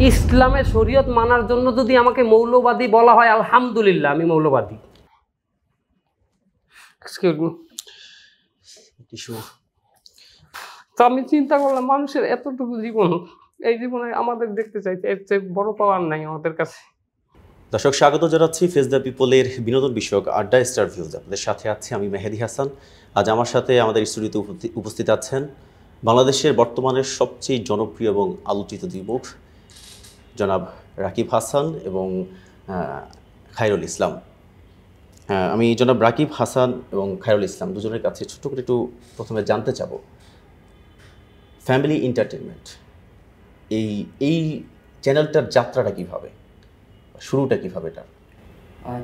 ইসলামের শরীয়ত মানার জন্য যদি আমাকে মৌলবাদী বলা হয়, আলহামদুলিল্লাহ আমি মৌলবাদী। তো আমি চিন্তা করলাম মানুষের এতটুকু জীবন, এই জীবনে আমাদের দেখতে চাইছে এর চেয়ে বড় পাওয়ার নাই আমাদের কাছে। দর্শক স্বাগত জানাচ্ছি ফেস দ্য পিপলের বিনোদন বিষয়ক আড্ডা স্টার ভিউজ। আপনাদের সাথে আছি আমি মেহেদি হাসান। আজ আমার সাথে আমাদের স্টুডিওতে উপস্থিত আছেন বাংলাদেশের বর্তমানের সবচেয়ে জনপ্রিয় এবং আলোচিত দুই মুখ, জনাব রাকিব হাসান এবং খায়রুল ইসলাম। আমি জনাব রাকিব হাসান এবং খায়রুল ইসলাম দুজনের কাছে ছোট্ট করে একটু প্রথমে জানতে চাব, ফ্যামিলি এন্টারটেনমেন্ট এই চ্যানেলটার যাত্রাটা কীভাবে, শুরুটা কীভাবে? এটা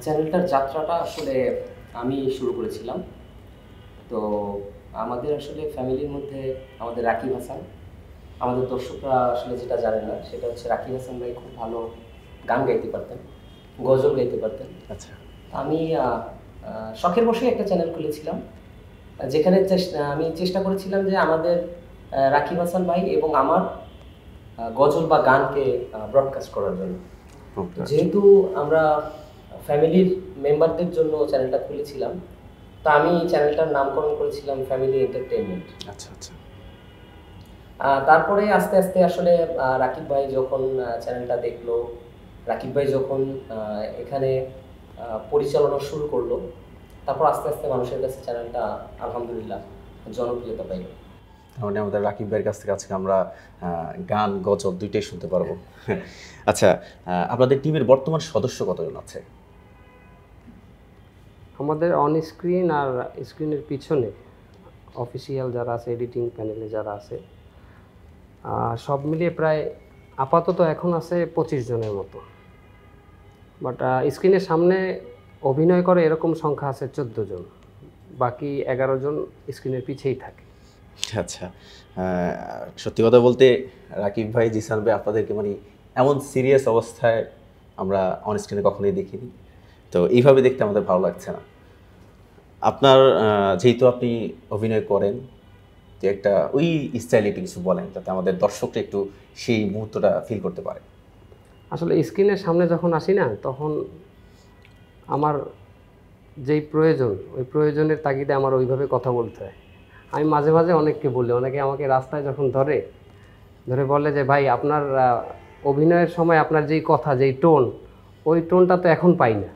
চ্যানেলটার যাত্রাটা আসলে আমি শুরু করেছিলাম। তো আমাদের আসলে ফ্যামিলির মধ্যে আমাদের রাকিব হাসান, আমাদের দর্শকরা আসলে যেটা জানে না সেটা হচ্ছে রাকিব হাসান ভাই খুব ভালো গান গাইতে পারতেন, গজল গাইতে পারতেন। আচ্ছা, আমি শখের বসে একটা চ্যানেল খুলেছিলাম, যেখানে আমি চেষ্টা করেছিলাম যে আমাদের রাকিব হাসান ভাই এবং আমার গজল বা গানকে ব্রডকাস্ট করার জন্য। যেহেতু আমরা ফ্যামিলির মেম্বারদের জন্য চ্যানেলটা খুলেছিলাম, তো আমি চ্যানেলটার নামকরণ করেছিলাম ফ্যামিলি এন্টারটেইনমেন্ট। আচ্ছা আচ্ছা। তারপরে আস্তে আস্তে আসলে রাকিব ভাই যখন চ্যানেলটা দেখলো, রাকিব ভাই যখন এখানে পরিচালনা শুরু করলো, তারপর আস্তে আস্তে মানুষের কাছে চ্যানেলটা আলহামদুলিল্লাহ জনপ্রিয়তা পাইল। মানে আমাদের রাকিব ভাইয়ের কাছ থেকে আজকে আমরা গান গজল দুইটাই শুনতে পারবো। আচ্ছা, আপনাদের টিমের বর্তমান সদস্য কতজন আছে? আমাদের অন স্ক্রিন আর স্ক্রিনের পিছনে অফিসিয়াল যারা আছে, এডিটিং প্যানেলে যারা আছে, সব মিলিয়ে প্রায় আপাতত এখন আছে 25 জনের মতো। বাট স্ক্রিনের সামনে অভিনয় করে এরকম সংখ্যা আছে 14 জন, বাকি 11 জন স্ক্রিনের পিছেই থাকে। আচ্ছা, সত্যি কথা বলতে রাকিব ভাই, জিসান ভাই আপনাদেরকে মানে এমন সিরিয়াস অবস্থায় আমরা অন স্ক্রিনে কখনোই দেখিনি, তো এইভাবে দেখতে আমাদের ভালো লাগছে না। আপনার যেহেতু আপনি অভিনয় করেন, যে একটা ওই স্টাইলে একটু কিছু বলেন যাতে আমাদের দর্শকরা একটু সেই মুহূর্তটা ফিল করতে পারে। আসলে স্ক্রিনের সামনে যখন আসি না, তখন আমার যেই প্রয়োজন, ওই প্রয়োজনের তাগিদে আমার ওইভাবে কথা বলতে হয়। আমি মাঝে মাঝে অনেককে বলি, অনেকে আমাকে রাস্তায় যখন ধরে বলে যে ভাই আপনার অভিনয়ের সময় আপনার যেই কথা, যেই টোন, ওই টোনটা তো এখন পাই না।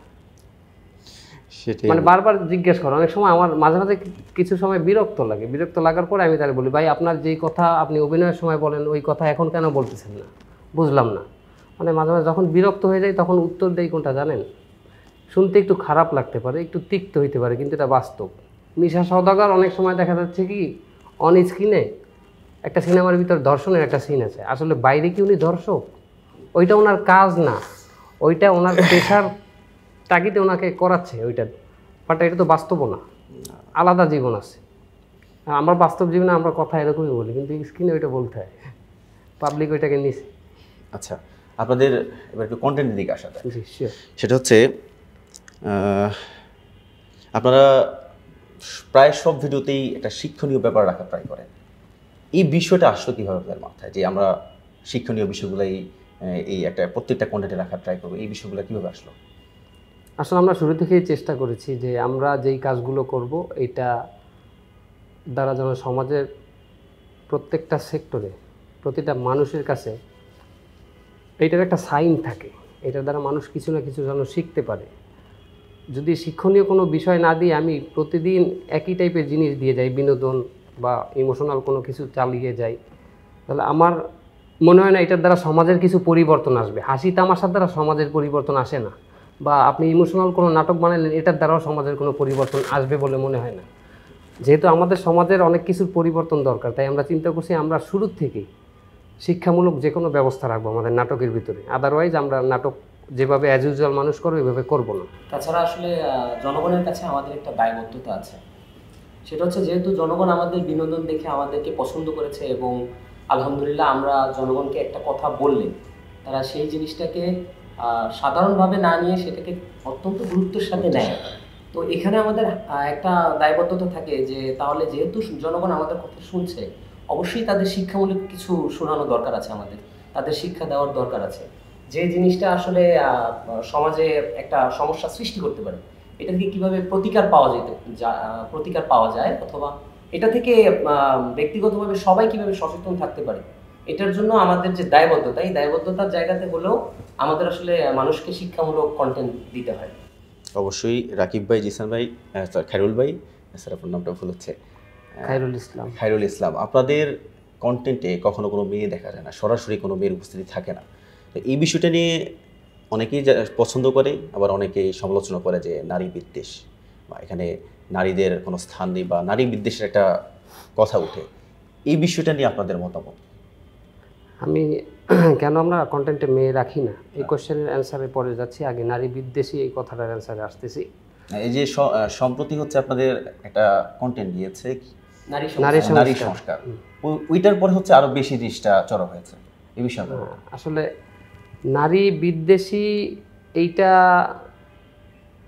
মানে বারবার জিজ্ঞেস করো। অনেক সময় আমার মাঝে মাঝে কিছু সময় বিরক্ত লাগে, বিরক্ত লাগার পরে আমি তাহলে বলি ভাই আপনার যেই কথা আপনি অভিনয়ের সময় বলেন, ওই কথা এখন কেন বলতেছেন না, বুঝলাম না। মানে মাঝে মাঝে যখন বিরক্ত হয়ে যায় তখন উত্তর দেই কোনটা জানেন? শুনতে একটু খারাপ লাগতে পারে, একটু তিক্ত হইতে পারে, কিন্তু এটা বাস্তব। মিশা সওদাগর অনেক সময় দেখা যাচ্ছে কি অন স্ক্রিনে একটা সিনেমার ভিতর ধর্ষণের একটা সিন আছে, আসলে বাইরে কি উনি ধর্ষক? ওইটা ওনার কাজ না, ওইটা ওনার পেশার তাগিদে ওনাকে করাচ্ছে ওইটা, বাট এটা তো বাস্তবও না, আলাদা জীবন আছে। আমরা বাস্তব জীবনে আমরা কথা এরকমই বলি, কিন্তু স্ক্রিনে ওইটা বলতে হয়, পাবলিক ওইটাকে নিছে। আচ্ছা, আপনাদের এবার একটু কন্টেন্টের দিকে আসা যায়। সেটা হচ্ছে আপনারা প্রায় সব ভিডিওতেই একটা শিক্ষণীয় ব্যাপার রাখার ট্রাই করেন। এই বিষয়টা আসলো কীভাবে আপনাদের মাথায় যে আমরা শিক্ষণীয় বিষয়গুলোই এই একটা প্রত্যেকটা কন্টেন্টে রাখার ট্রাই করবো? এই বিষয়গুলো কীভাবে আসলো? আসলে আমরা শুরু থেকেই চেষ্টা করেছি যে আমরা যেই কাজগুলো করব এটা দ্বারা যেন সমাজের প্রত্যেকটা সেক্টরে, প্রতিটা মানুষের কাছে এইটার একটা সাইন থাকে, এটার দ্বারা মানুষ কিছু না কিছু যেন শিখতে পারে। যদি শিক্ষণীয় কোনো বিষয় না দিয়ে আমি প্রতিদিন একই টাইপের জিনিস দিয়ে যাই, বিনোদন বা ইমোশনাল কোনো কিছু চালিয়ে যাই, তাহলে আমার মনে হয় না এটার দ্বারা সমাজের কিছু পরিবর্তন আসবে। হাসি তামাশার দ্বারা সমাজের পরিবর্তন আসে না, বা আপনি ইমোশনাল কোনো নাটক বানালেন, এটার দ্বারাও সমাজের কোনো পরিবর্তন আসবে বলে মনে হয় না। যেহেতু আমাদের সমাজের অনেক কিছুর পরিবর্তন দরকার, তাই আমরা চিন্তা করছি আমরা শুরুর থেকেই শিক্ষামূলক যে কোনো ব্যবস্থা রাখবো আমাদের নাটকের ভিতরে। আদারওয়াইজ আমরা নাটক যেভাবে অ্যাজ ইউজুয়াল মানুষ করবে ওইভাবে করবো না। তাছাড়া আসলে জনগণের কাছে আমাদের একটা দায়বদ্ধতা আছে, সেটা হচ্ছে যেহেতু জনগণ আমাদের বিনোদন দেখে আমাদেরকে পছন্দ করেছে এবং আলহামদুলিল্লাহ আমরা জনগণকে একটা কথা বললে তারা সেই জিনিসটাকে সাধারণভাবে না নিয়ে সেটাকে অত্যন্ত গুরুত্বের সাথে নেয়। তো এখানে আমাদের একটা দায়বদ্ধতা থাকে যে তাহলে যেহেতু জনগণ আমাদের কথা শুনছে, অবশ্যই তাদের শিক্ষামূলক কিছু শোনানো দরকার আছে আমাদের। তাদের শিক্ষা দেওয়ার দরকার আছে। যে জিনিসটা আসলে সমাজে একটা সমস্যা সৃষ্টি করতে পারে, এটা থেকে কিভাবে প্রতিকার পাওয়া যায়, অথবা এটা থেকে ব্যক্তিগতভাবে সবাই কিভাবে সচেতন থাকতে পারে, এটার জন্য আমাদের যে দায়বদ্ধতা, এই দায়বদ্ধতার জায়গাতে হলেও আমাদের আসলে মানুষকে শিক্ষামূলক কন্টেন্ট দিতে হয়। অবশ্যই রাকিব ভাই, জিসান ভাই, খায়রুল ভাই, স্যার আপনার নামটা ভুল হচ্ছে, খায়রুল ইসলাম, আপনাদের কন্টেন্টে কখনো কোনো মেয়ে দেখা যায় না, সরাসরি কোনো মেয়ের উপস্থিতি থাকে না। তো এই বিষয়টা নিয়ে অনেকেই পছন্দ করে, আবার অনেকেই সমালোচনা করে যে নারী বিদ্বেষ বা এখানে নারীদের কোনো স্থান নেই বা নারী বিদ্বেষের একটা কথা উঠে। এই বিষয়টা নিয়ে আপনাদের মতামত? আমি কেন আমরা কন্টেন্টে মেয়ে রাখি না, এই কোশ্চেনের অ্যান্সারে পরে যাচ্ছি। আগে নারী বিদ্বেষী এই কথাটার অ্যান্সারে আসতেছি। এই যে সম্প্রতি হচ্ছে আপনাদের একটা কন্টেন্ট দিয়েছে নারী সংস্কার, ওইটার পরে হচ্ছে আরো বেশি জিনিসটা চড়া হয়েছে এই বিষয়ে। আসলে নারী বিদ্বেষী এইটা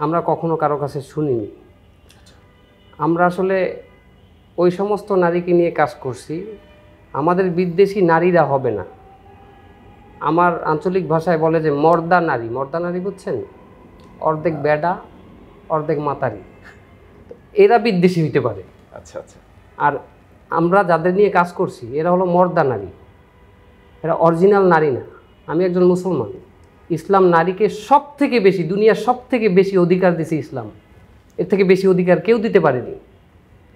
আমরা কখনো কারো কাছে শুনিনি। আমরা আসলে ওই সমস্ত নারীকে নিয়ে কাজ করছি। আমাদের বিদ্বেষী নারীরা হবে না। আমার আঞ্চলিক ভাষায় বলে যে মর্দা নারী বুঝছেন, অর্ধেক বেডা অর্ধেক মাতারি, এরা বিদ্বেষী হইতে পারে। আচ্ছা আচ্ছা। আর আমরা যাদের নিয়ে কাজ করছি এরা হলো মর্দা নারী, এরা অরিজিনাল নারী না। আমি একজন মুসলমান, ইসলাম নারীকে সব থেকে বেশি, দুনিয়ার সব থেকে বেশি অধিকার দিয়েছে ইসলাম, এর থেকে বেশি অধিকার কেউ দিতে পারেনি।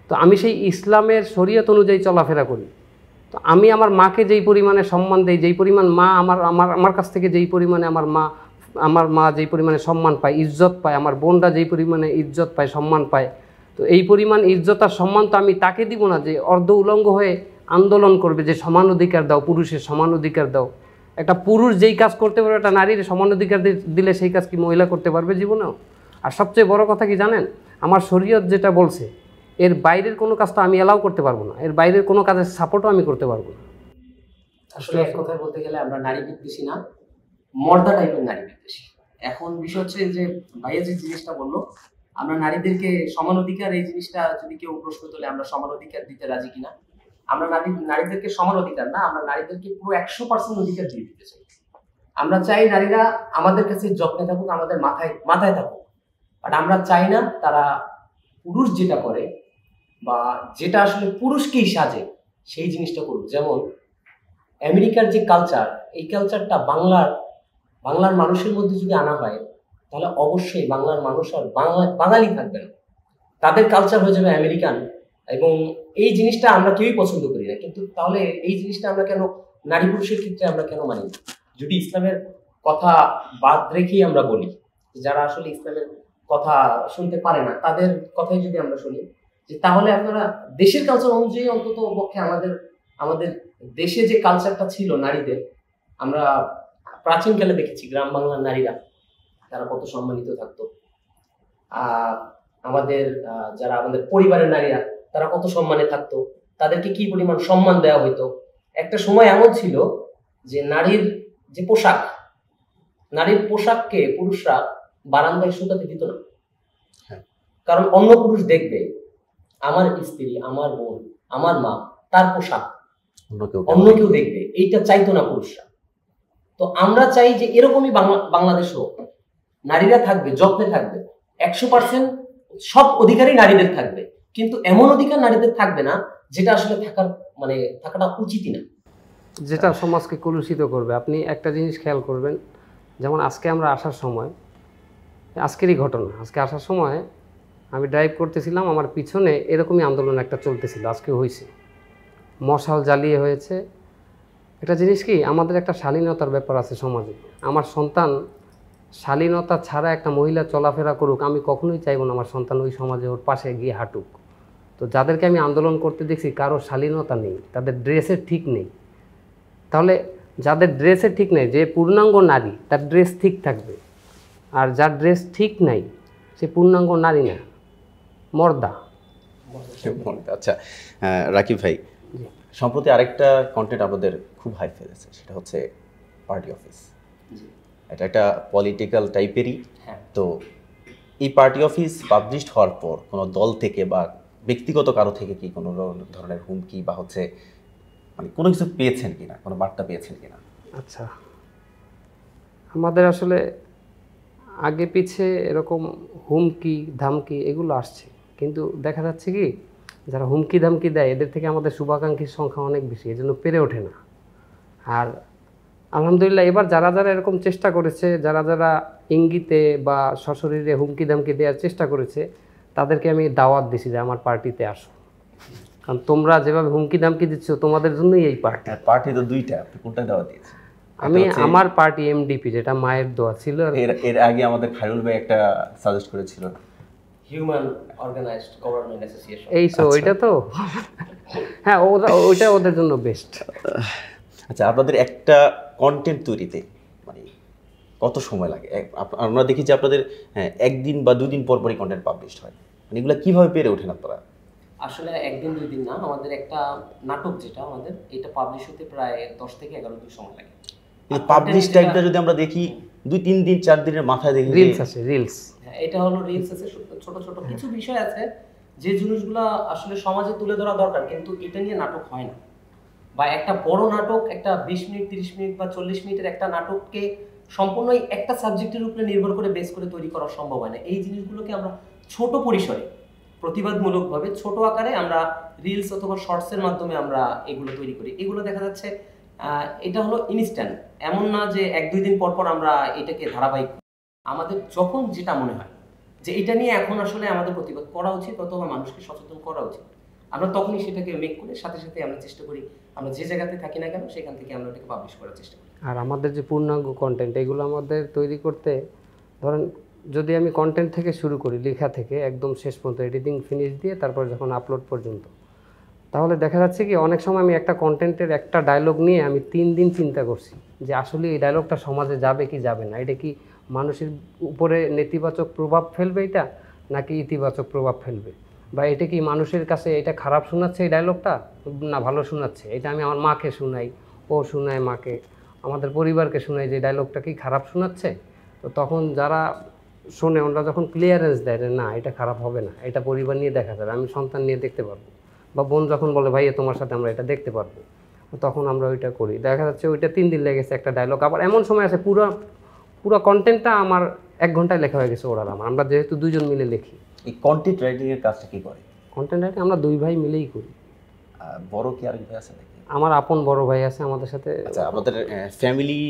তো আমি সেই ইসলামের শরীয়ত অনুযায়ী চলাফেরা করি। তো আমি আমার মাকে যেই পরিমাণে সম্মান দেই, যেই পরিমাণ মা আমার কাছ থেকে যেই পরিমাণে আমার মা যেই পরিমাণে সম্মান পায়, ইজ্জত পায়, আমার বোনরা যেই পরিমাণে ইজ্জত পায়, সম্মান পায়, তো এই পরিমাণ ইজ্জত আর সম্মান তো আমি তাকে দিব না যে অর্ধ উলঙ্গ হয়ে আন্দোলন করবে যে সমান অধিকার দাও, পুরুষের সমান অধিকার দাও। একটা পুরুষ যেই কাজ করতে পারবে একটা নারীর সমান অধিকার দিলে সেই কাজ কি মহিলা করতে পারবে জীবনেও? আর সবচেয়ে বড় কথা কি জানেন, আমার শরীয়ত যেটা বলছে এর বাইরের কোনো কাজ তো আমি অ্যালাউ করতে পারবো না, এর বাইরের কোনো কাজের সাপোর্টও আমি করতে পারবো না। আসলে এক কথায় বলতে গেলে আমরা নারী বিদ্বেষী না, মর্দা টাইপের নারী বিদ্বেষী। এখন বিষয় হচ্ছে যে ভাইয়া যে জিনিসটা বললো, আমরা নারীদেরকে সমান অধিকার, এই জিনিসটা যদি কেউ প্রশ্ন তোলে আমরা সমান অধিকার দিতে রাজি কিনা, আমরা নারীদেরকে সমান অধিকার না, আমরা নারীদেরকে পুরো 100% অধিকার দিয়ে দিতে চাই। আমরা চাই নারীরা আমাদের কাছে যত্নে থাকুক, আমাদের মাথায় থাকুক, বাট আমরা চাই না তারা পুরুষ যেটা করে বা যেটা আসলে পুরুষকেই সাজে সেই জিনিসটা করুক। যেমন আমেরিকার যে কালচার, এই কালচারটা বাংলার মানুষের মধ্যে যদি আনা হয় তাহলে অবশ্যই বাংলার মানুষ আর বাঙালি থাকবে না, তাদের কালচার হয়ে যাবে আমেরিকান। এবং এই জিনিসটা আমরা কেউই পছন্দ করি না। কিন্তু তাহলে এই জিনিসটা আমরা কেন নারী পুরুষের ক্ষেত্রে আমরা কেন মানি না? যদি ইসলামের কথা বাদ রেখেই আমরা বলি, যারা আসলে ইসলামের কথা শুনতে পারে না তাদের কথাই যদি আমরা শুনি, যে তাহলে আপনারা দেশের কালচার অনুযায়ী অন্তত পক্ষে আমাদের দেশে যে কালচারটা ছিল নারীদের, আমরা প্রাচীনকালে দেখেছি গ্রাম বাংলার নারীরা তারা কত সম্মানিত থাকতো। যারা আমাদের পরিবারের নারীরা তারা কত সম্মানে থাকতো, তাদেরকে কি পরিমাণ সম্মান দেওয়া হইতো। একটা সময় এমন ছিল যে নারীর যে নারীর পোশাককে পুরুষরা বারান্দায় শুকাতে দিত না, কারণ অন্য পুরুষ দেখবে আমার স্ত্রী, আমার বোন, আমার মা, তার পোশাক অন্য কেউ দেখবে, এইটা চাইতো না পুরুষরা। তো আমরা চাই যে এরকমই বাংলাদেশ হোক, নারীরা থাকবে, যত্নে থাকবে, 100% সব অধিকারই নারীদের থাকবে, কিন্তু এমন অধিকার নারীদের থাকবে না যেটা আসলে থাকাটা উচিতই না, যেটা সমাজকে কলুষিত করবে। আপনি একটা জিনিস খেয়াল করবেন, যেমন আজকে আমরা আসার সময়, আজকেরই ঘটনা, আজকে আসার সময় আমি ড্রাইভ করতেছিলাম, আমার পিছনে এরকমই আন্দোলন একটা চলতেছিল, আজকে হয়েছে, মশাল জ্বালিয়ে হয়েছে। একটা জিনিস কি, আমাদের একটা শালীনতার ব্যাপার আছে সমাজে। আমার সন্তান শালীনতা ছাড়া একটা মহিলা চলাফেরা করুক, আমি কখনোই চাইবো না আমার সন্তান ওই সমাজে ওর পাশে গিয়ে হাঁটুক। তো যাদেরকে আমি আন্দোলন করতে দেখছি কারো শালীনতা নেই, তাদের ড্রেসের ঠিক নেই। তাহলে যাদের ড্রেসের ঠিক নেই, যে পূর্ণাঙ্গ নারী তার ড্রেস ঠিক থাকবে, আর যার ড্রেস ঠিক নাই সে পূর্ণাঙ্গ নারী না, মর্দা। আচ্ছা রাকিব ভাই, সম্প্রতি আরেকটা কন্টেন্ট আমাদের খুব হাই ফেলেছে, সেটা হচ্ছে পার্টি অফিস। এটা একটা পলিটিক্যাল টাইপেরই। তো এই পার্টি অফিস পাবলিশড হওয়ার পর কোনো দল থেকে বা ব্যক্তিগত কারো থেকে কি কোনো ধরনের হুমকি বা হচ্ছে কোনো কিছু পেয়েছেন কিনা, কোনো বার্তা পেয়েছেন কিনা? আচ্ছা, আমাদের আসলে আগে পিছে এরকম হুমকি ধামকি এগুলো আসছে, কিন্তু দেখা যাচ্ছে কি যারা হুমকি ধামকি দেয় এদের থেকে আমাদের শুভাকাঙ্ক্ষীর সংখ্যা অনেক বেশি, এই জন্য পেরে ওঠে না। আর আলহামদুলিল্লাহ এবার যারা যারা এরকম চেষ্টা করেছে, যারা যারা ইঙ্গিতে বা সশরীরে হুমকি ধামকি দেওয়ার চেষ্টা করেছে, তাদেরকে আমি দাওয়াত দিছি যে আমার পার্টিতে আসো, কারণ তোমরা যেভাবে হুমকি ধামকি দিচ্ছ তোমাদের জন্যই এই পার্টি। পার্টি তো দুইটা, আপনি কোনটা দেওয়া দিয়েছেন? আমি আমার পার্টি এমডিপি, যেটা মায়ের দোয়া ছিল। এর আগে আমাদের খায়রুল ভাই একটা সাজেস্ট করেছিল, হিউম্যান অর্গানাইজড গভর্নমেন্ট অ্যাসোসিয়েশন। এই তো ওইটা তো হ্যাঁ, ওইটা ওদের জন্য বেস্ট। আচ্ছা, আপনাদের একটা কন্টেন্ট তৈরিতে মানে কত সময় লাগে? আমরা দেখি যে আপনাদের একদিন বা দুদিন পর পরই কন্টেন্ট পাবলিশ হয়, মানে এগুলো কিভাবে পেরে ওঠেন আপনারা? আসলে একদিন দুই দিন না, আমাদের একটা নাটক যেটা আমাদের এটা পাবলিশ হতে প্রায় 10 থেকে 11 দিন সময় লাগে। কিন্তু পাবলিশ টাইমটা যদি আমরা দেখি 2-3 দিন 4 দিনের মাথায় দেখি রিলস আছে, রিলস। হ্যাঁ, এটা হলো রিলস আছে, ছোট ছোট কিছু বিষয় আছে যে জিনিসগুলো আসলে সমাজে তুলে ধরা দরকার, কিন্তু এটা নিয়ে নাটক হয় না। বা একটা বড় নাটক, একটা 20 মিনিট 30 মিনিট বা 40 মিনিটের একটা নাটককে সম্পূর্ণই একটা সাবজেক্টের উপরে নির্ভর করে বেস করে তৈরি করা সম্ভব হয় না। এই জিনিসগুলোকে আমরা ছোট পরিসরে প্রতিবাদমূলকভাবে ছোট আকারে আমরা রিলস অথবা শর্টসের মাধ্যমে আমরা এগুলো তৈরি করি। এগুলো দেখা যাচ্ছে এটা হলো ইনস্ট্যান্ট, এমন না যে 1-2 দিন পর পর আমরা এটাকে ধারাবাহিক। আমাদের যখন যেটা মনে হয় যে এটা নিয়ে এখন আসলে আমাদের প্রতিবাদ করা উচিত অথবা মানুষকে সচেতন করা উচিত, আমরা তখনই সেটাকে মেক করে সাথে সাথে আমরা চেষ্টা করি, আমরা যে জায়গাতে থাকি না কেন সেখান থেকে আমরা এটাকে পাবলিশ করার চেষ্টা করি। আর আমাদের যে পূর্ণাঙ্গ কন্টেন্ট, এগুলো আমাদের তৈরি করতে ধরেন যদি আমি কন্টেন্ট থেকে শুরু করি, লেখা থেকে একদম শেষ পর্যন্ত এডিটিং ফিনিশ দিয়ে তারপর যখন আপলোড পর্যন্ত, তাহলে দেখা যাচ্ছে কি অনেক সময় আমি একটা কন্টেন্টের একটা ডায়লগ নিয়ে আমি 3 দিন চিন্তা করছি যে আসলে এই ডায়লগটা সমাজে যাবে কি যাবে না, এটা কি মানুষের উপরে নেতিবাচক প্রভাব ফেলবে এটা, নাকি ইতিবাচক প্রভাব ফেলবে, বা এটা কি মানুষের কাছে এটা খারাপ শোনাচ্ছে এই ডায়লগটা না ভালো শোনাচ্ছে। এটা আমি আমার মাকে শোনাই, ও শোনায় মাকে, আমাদের পরিবারকে শোনাই যে ডায়লগটা কি খারাপ শোনাচ্ছে। তো তখন যারা শোনে ওরা যখন ক্লিয়ারেন্স দেয় যে না এটা খারাপ হবে না, এটা পরিবার নিয়ে দেখা যাবে, আমি সন্তান নিয়ে দেখতে পারবো, বা বোন যখন বলে ভাই তোমার সাথে আমরা এটা দেখতে পারবো, তখন আমরা ওইটা করি। দেখা যাচ্ছে ওইটা 3 দিন লেগেছে একটা ডায়লগ, আবার এমন সময় আছে পুরো কন্টেন্টটা আমার 1 ঘন্টায় লেখা হয়ে গেছে ওরা আমার, আমরা যেহেতু 2 জন মিলে লিখি। এই কন্টেন্ট রাইটিং এর কাজটা কি করে? কন্টেন্ট রাইটিং আমরা 2 ভাই মিলেই করি। বড় কি আরেক ভাই আছে নাকি? আমার আপন বড় ভাই আছে আমাদের সাথে। আচ্ছা, আমাদের ফ্যামিলি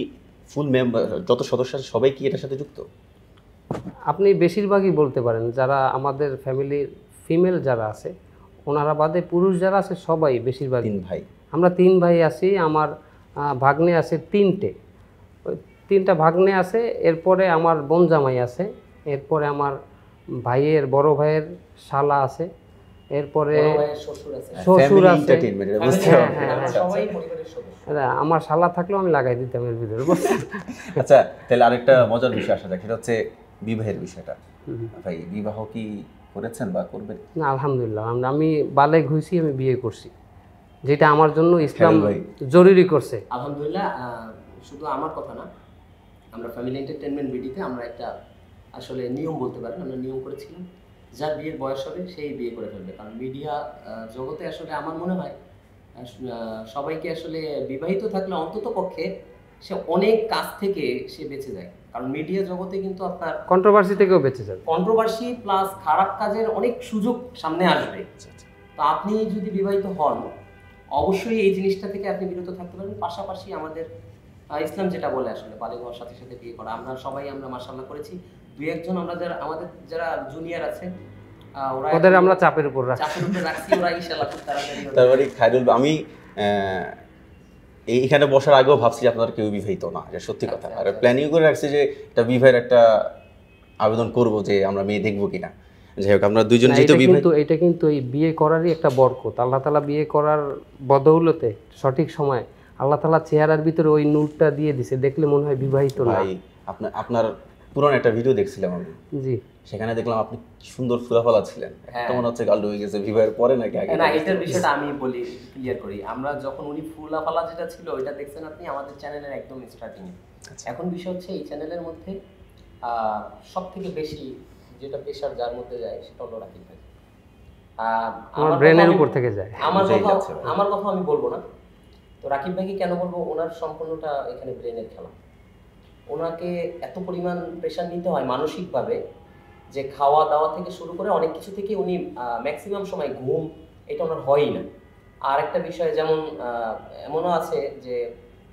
ফুল মেম্বার যত সদস্য আছে সবাই কি এটার সাথে যুক্ত? আপনি বেশিরভাগই বলতে পারেন, যারা আমাদের ফ্যামিলির ফিমেল যারা আছে ওনারা বাদে পুরুষ যারা আছে সবাই বেশিরভাগ 3 ভাই। আমরা 3 ভাই আছি। আমার ভাগ্নে আছে 3টে, ওই 3টা ভাগ্নে আছে। এরপরে আমার বোন জামাই আছে, এরপরে আমার ভাইয়ের বড় ভাইয়ের শালা আছে, এরপরে বড় ভাইয়ের শ্বশুর আছে, শ্বশুর আছে। এন্টারটেইনমেন্ট এটা বুঝতে হ্যাঁ, পারছি। হ্যাঁ, আমরা হ্যাঁ। সবাই পরিবারের সদস্য। আমার শালা থাকলেও আমি লাগাই দিতাম এর ভিতরে, বুঝছেন? আচ্ছা, তাহলে আরেকটা মজার বিষয় আসা যাক, সেটা হচ্ছে বিবাহের বিষয়টা। ভাই বিবাহ কি করেছেন বা করবেন? না আলহামদুলিল্লাহ, আমি বালেগ হয়েছি, আমি বিয়ে করছি, যেটা আমার জন্য ইসলাম ভাই। জরুরি করছে। আলহামদুলিল্লাহ, শুধু আমার কথা না, আমরা ফ্যামিলি এন্টারটেইনমেন্ট বিডিতে আমরা একটা আসলে নিয়ম বলতে পারেন, আমরা নিয়ম করেছিলাম যার বিয়ের বয়স হবে সেই বিয়ে করে ফেলবে। কারণ মিডিয়া জগতে আসলে আমার মনে হয় সবাইকে আসলে বিবাহিত থাকলে অন্তত পক্ষে সে অনেক কাজ থেকে সে বেঁচে যায়। কারণ মিডিয়া জগতে কিন্তু আপনার কন্ট্রোভার্সি থেকেও বেঁচে যাবে। কন্ট্রোভার্সি প্লাস খারাপ কাজের অনেক সুযোগ সামনে আসবে। তো আপনি যদি বিবাহিত হন অবশ্যই এই জিনিসটা থেকে আপনি বিরত থাকতে পারবেন। পাশাপাশি আমাদের ইসলাম যেটা বলে আসলে বালেগ হওয়ার সাথে সাথে বিয়ে করা, আমরা সবাই আমরা মাশাআল্লাহ করেছি। 2-1 আমরা যারা আমাদের যারা জুনিয়র আছে ওদের আমরা চাপের উপর রাখছি, ওরা ইনশাআল্লাহ খুব তাড়াতাড়ি। তারপরে খায়রুল, আমি এইখানে বসার আগেও ভাবছি যে আপনারা কেউ বিবাহিত না, এটা সত্যি কথা। আর প্ল্যানিং করে রাখছি যে একটা বিবাহের একটা আবেদন করব যে আমরা মেয়ে দেখবো কিনা। যাই হোক, আমরা দুইজন যেহেতু কিন্তু এটা কিন্তু এই বিয়ে করারই একটা বরকত। আল্লাহ তাআলা বিয়ে করার বদৌলতে সঠিক সময় আল্লাহ তাআলা চেহারার ভিতরে ওই নূরটা দিয়ে দিছে, দেখলে মনে হয় বিবাহিত না। ভাই আপনার পুরনো একটা ভিডিও দেখছিলাম আমি, জি, সেখানে দেখলাম আপনি সুন্দর ফুলাফালা ছিলেন। একটা মনে হচ্ছে গাল ডুবে গেছে, বিবাহের পরে নাকি আগে? না, এটার বিষয়টা আমি বলি, ক্লিয়ার করি। আমরা যখন উনি ফুলাফালা যেটা ছিল ওইটা দেখছেন আপনি আমাদের চ্যানেলের একদম স্টার্টিং এ। এখন বিষয় হচ্ছে এই চ্যানেলের মধ্যে সব থেকে বেশি যেটা প্রেশার যার মধ্যে যায় সেটা হলো রাকিব ভাই। আমার ব্রেনের উপর থেকে যায়। আমার কথা আমি বলবো না, তো রাকিব ভাইকে কেন বলবো, ওনার সম্পূর্ণটা এখানে ব্রেনের খেলা। ওনাকে এত পরিমাণ প্রেশার নিতে হয় মানসিকভাবে, যে খাওয়া দাওয়া থেকে শুরু করে অনেক কিছু থেকে উনি ম্যাক্সিমাম সময় ঘুম এটা ওনার হয়ই না। আর একটা বিষয় যেমন এমনও আছে যে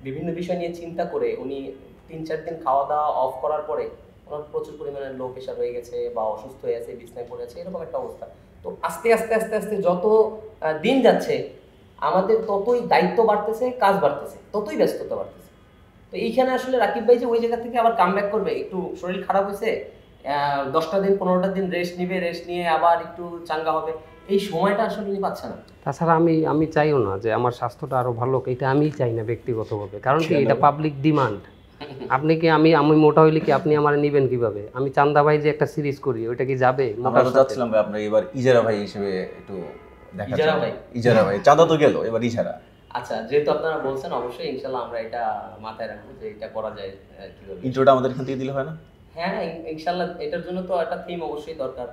বিভিন্ন বিষয় নিয়ে চিন্তা করে উনি 3-4 দিন খাওয়া দাওয়া অফ করার পরে ওনার প্রচুর পরিমাণে লো প্রেশার হয়ে গেছে বা অসুস্থ হয়ে আছে, বিছনায় পড়ে আছে, এরকম একটা অবস্থা। তো আস্তে আস্তে আস্তে আস্তে যত দিন যাচ্ছে আমাদের ততই দায়িত্ব বাড়তেছে, কাজ বাড়তেছে, ততই ব্যস্ততা বাড়তেছে। তো এইখানে আসলে রাকিব ভাই যে ওই জায়গা থেকে আবার কাম ব্যাক করবে, একটু শরীর খারাপ হয়েছে 10টা দিন 15টা দিন রেস্ট নিবে, রেস্ট নিয়ে আবার একটু চাঙ্গা হবে, এই সময়টা আসলে উনি পাচ্ছে না। তাছাড়া আমি চাইও না যে আমার স্বাস্থ্যটা আরো ভালো হোক, এটা আমি চাই না ব্যক্তিগতভাবে, কারণ কি এটা পাবলিক ডিমান্ড। আপনি কি আমি মোটা হইলে কি আপনি আমার নিবেন কিভাবে? আমি চান্দা ভাই যে একটা সিরিজ করি ওইটা কি যাবে? আমরা তো চাচ্ছিলাম ভাই আপনার এবার ইজারা ভাই হিসেবে একটু দেখা ইজারা ভাই? ইজারা ভাই চাঁদা তো গেল, এবার ইজারা। আচ্ছা, যেহেতু আপনারা বলছেন অবশ্যই ইনশাল্লাহ আমরা এটা মাথায় রাখবো যে এটা করা যায় কিভাবে। ইন্ট্রোটা আমাদের এখান থেকে দিলে হয় না? হ্যাঁ ইনশাল্লাহ, এটার জন্য তো একটা থিম অবশ্যই দরকার।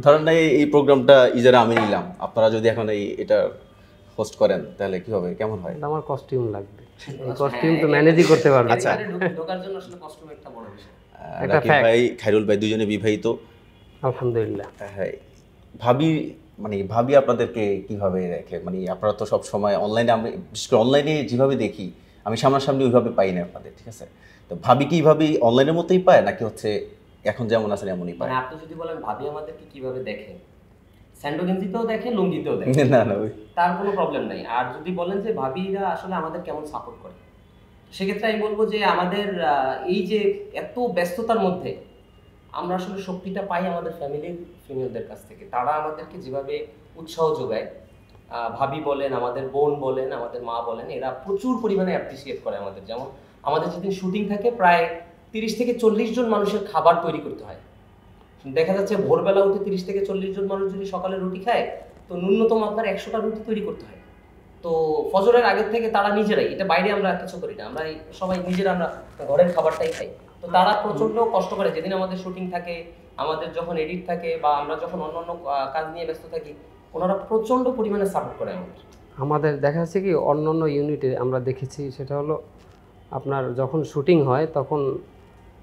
ধরেন না এই প্রোগ্রামটা ইজারা আমি নিলাম, আপনারা যদি এখন এটা হোস্ট করেন তাহলে কি হবে, কেমন হয়? আমার কস্টিউম লাগবে, এই কস্টিউম তো ম্যানেজই করতে পারবে। আচ্ছা, ঢোকার জন্য আসলে কষ্টম একটা বড় বিষয়। একটা রাকিব ভাই খায়রুল ভাই দুজনে বিবাহিত, আলহামদুলিল্লাহ। হ্যাঁ। ভাবি ভাবি আপনাদেরকে কিভাবে রাখে? আপনারা তো সব সময় অনলাইনে, আমি বিশেষ করে অনলাইনে যেভাবে দেখি, আমি সামনাসামনি ওইভাবে পাই না আপনাদের, ঠিক আছে? তো ভাবি কি এইভাবে অনলাইনের মতোই পায় নাকি হচ্ছে এখন যেমন আছেন এমনই পায়? মানে আপনি যদি বলেন ভাবি আমাদেরকে কিভাবে দেখে, স্যান্ডো গেঞ্জিতেও দেখে, লুঙ্গিতেও দেখে, না না ওই তার কোনো প্রবলেম নাই। আর যদি বলেন যে ভাবিরা আসলে আমাদের কেমন সাপোর্ট করে, সেক্ষেত্রে আমি বলবো যে আমাদের এই যে এত ব্যস্ততার মধ্যে আমরা আসলে শক্তিটা পাই আমাদের ফ্যামিলির ফিমেলদের কাছ থেকে। তারা আমাদেরকে যেভাবে উৎসাহ যোগায়, ভাবি বলেন, আমাদের বোন বলেন, আমাদের মা বলেন, এরা প্রচুর পরিমাণে অ্যাপ্রিসিয়েট করে আমাদের। যেমন আমাদের যেদিন শুটিং থাকে প্রায় 30 থেকে 40 জন মানুষের খাবার তৈরি করতে হয়। দেখা যাচ্ছে ভোরবেলা উঠে 30 থেকে 40 জন মানুষ যদি সকালে রুটি খায়, তো ন্যূনতম আপনার 100টা রুটি তৈরি করতে হয়। তো ফজরের আগের থেকে তারা নিজেরাই, এটা বাইরে আমরা কিছু করি না, আমরা সবাই নিজেরা আমরা ঘরের খাবারটাই খাই। তো তারা প্রচন্ড কষ্ট করে, যেদিন আমাদের শুটিং থাকে, আমাদের যখন এডিট থাকে, বা আমরা যখন অন্যান্য কাজ নিয়ে ব্যস্ত থাকি, ওনারা প্রচন্ড পরিমাণে সাপোর্ট করে আমাদের। আমাদের দেখা যাচ্ছে কি অন্য ইউনিটে আমরা দেখেছি, সেটা হলো আপনার যখন শুটিং হয় তখন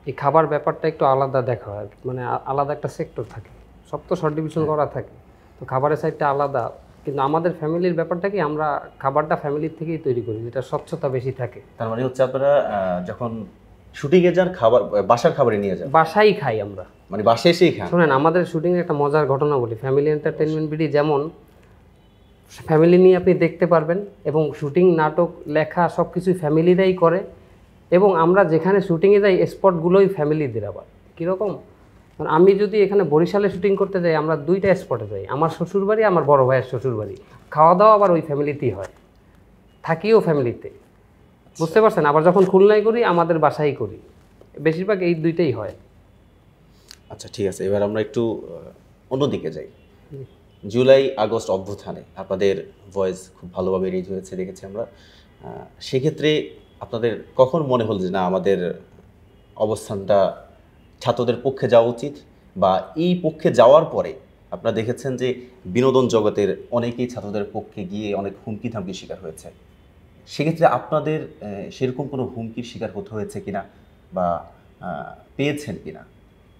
এই খাবার ব্যাপারটা একটু আলাদা দেখা হয়, মানে আলাদা একটা সেক্টর থাকে, সব তো শর্ট ডিভিশন করা থাকে, তো খাবারের সাইডটা আলাদা। কিন্তু আমাদের ফ্যামিলির ব্যাপারটা কি, আমরা খাবারটা ফ্যামিলির থেকেই তৈরি করি, যেটা স্বচ্ছতা বেশি থাকে। তার মানে হচ্ছে আপনারা যখন শুটিংয়ে যান খাবার বাসার খাবারে নিয়ে যান, বাসায় খাই আমরা, বাসায় এসেই খান? শোনেন আমাদের শুটিংয়ে একটা মজার ঘটনা বলি। ফ্যামিলি এন্টারটেনমেন্ট বিডি যেমন ফ্যামিলি নিয়ে আপনি দেখতে পারবেন, এবং শুটিং নাটক লেখা সব কিছুই ফ্যামিলিরাই করে, এবং আমরা যেখানে শুটিংয়ে যাই স্পটগুলোই ফ্যামিলিদের। আবার কীরকম, আমি যদি এখানে বরিশালে শুটিং করতে যাই, আমরা 2টা স্পটে যাই, আমার শ্বশুরবাড়ি, আমার বড় ভাইয়ের শ্বশুরবাড়ি। খাওয়া দাওয়া আবার ওই ফ্যামিলিতেই হয়, থাকিও ফ্যামিলিতে, বুঝতে পারছেন? আবার যখন খুলনায় করি আমাদের বাসায় করি, বেশিরভাগ এই 2টাই হয়। আচ্ছা ঠিক আছে, এবার আমরা একটু অন্যদিকে যাই। জুলাই আগস্ট অভ্যুত্থানে আপনাদের ভয়েস খুব ভালোভাবে রিচ হয়েছে দেখেছি আমরা। সেক্ষেত্রে আপনাদের কখন মনে হল যে না, আমাদের অবস্থানটা ছাত্রদের পক্ষে যাওয়া উচিত, বা এই পক্ষে যাওয়ার পরে আপনারা দেখেছেন যে বিনোদন জগতের অনেকেই ছাত্রদের পক্ষে গিয়ে অনেক হুমকি ধামকির শিকার হয়েছে, সেক্ষেত্রে আপনাদের সেরকম কোনো হুমকির শিকার হতে হয়েছে কিনা বা পেয়েছেন কিনা,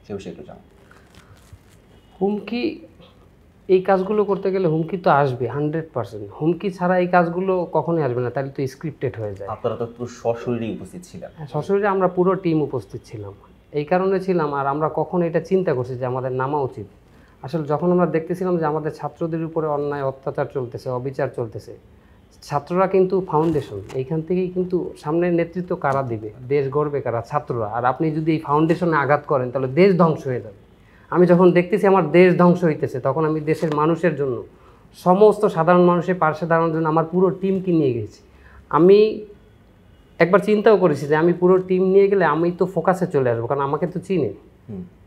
সে বিষয়ে একটু জানান। হুমকি, এই কাজগুলো করতে গেলে হুমকি তো আসবে 100%। হুমকি ছাড়া এই কাজগুলো কখনোই আসবে না, তাহলে তো স্ক্রিপ্টেড হয়ে যায়। আপনারা তো পুরো সশরীরে উপস্থিত ছিলেন। সশরীরে আমরা পুরো টিম উপস্থিত ছিলাম, এই কারণে ছিলাম। আর আমরা কখনো এটা চিন্তা করছি যে আমাদের নামা উচিত। আসলে যখন আমরা দেখতেছিলাম যে আমাদের ছাত্রদের উপরে অন্যায় অত্যাচার চলতেছে, অবিচার চলতেছে, ছাত্ররা কিন্তু ফাউন্ডেশন, এইখান থেকেই কিন্তু সামনের নেতৃত্ব কারা দিবে, দেশ গড়বে কারা? ছাত্ররা। আর আপনি যদি এই ফাউন্ডেশনে আঘাত করেন তাহলে দেশ ধ্বংস হয়ে যাবে। আমি যখন দেখতেছি আমার দেশ ধ্বংস হইতেছে, তখন আমি দেশের মানুষের জন্য, সমস্ত সাধারণ মানুষের পাশে দাঁড়ানোর জন্য আমার পুরো টিমকে নিয়ে গেছি। আমি একবার চিন্তাও করেছি যে আমি পুরো টিম নিয়ে গেলে আমি তো ফোকাসে চলে আসবো, কারণ আমাকে তো চিনে,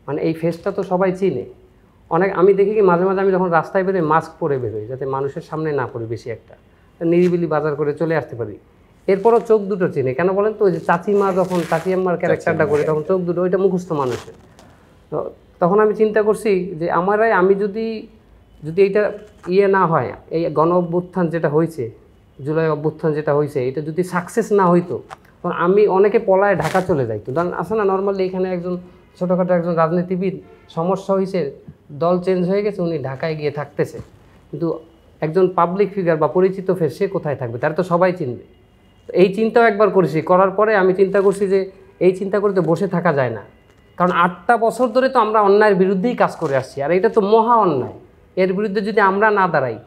মানে এই ফেসটা তো সবাই চিনে। আমি দেখি কি মাঝে মাঝে আমি যখন রাস্তায় বেরোই মাস্ক পরে বেরোই, যাতে মানুষের সামনে না পড়ে বেশি একটা, নিরিবিলি বাজার করে চলে আসতে পারি। এরপরও চোখ দুটো চিনে, কেন বলেন তো? ওই যে চাচিমা, যখন চাচি আম্মার ক্যারেক্টারটা করি তখন চোখ দুটো ওইটা মুখস্থ মানুষের। তো তখন আমি চিন্তা করছি যে আমি যদি এইটা না হয়, এই গণ অভ্যুত্থান যেটা হয়েছে, জুলাই অভ্যুত্থান যেটা হয়েছে এটা যদি সাকসেস না হইতো তখন আমি অনেকে পলায় ঢাকা চলে যাইতো। কারণ আসে না নর্মালি এখানে একজন ছোটোখাটো একজন রাজনীতিবিদ সমস্যা হয়েছে, দল চেঞ্জ হয়ে গেছে, উনি ঢাকায় গিয়ে থাকতেছে, কিন্তু একজন পাবলিক ফিগার বা পরিচিত ফেস সে কোথায় থাকবে, তার তো সবাই চিনবে। এই চিন্তাও একবার করেছি, করার পরে আমি চিন্তা করছি যে এই চিন্তা করে তো বসে থাকা যায় না, কারণ 8টা বছর ধরে তো আমরা অন্যায়ের বিরুদ্ধেই কাজ করে আসছি, আর এটা তো মহা অন্যায়। এর বিরুদ্ধে যদি আমরা না দাঁড়াই,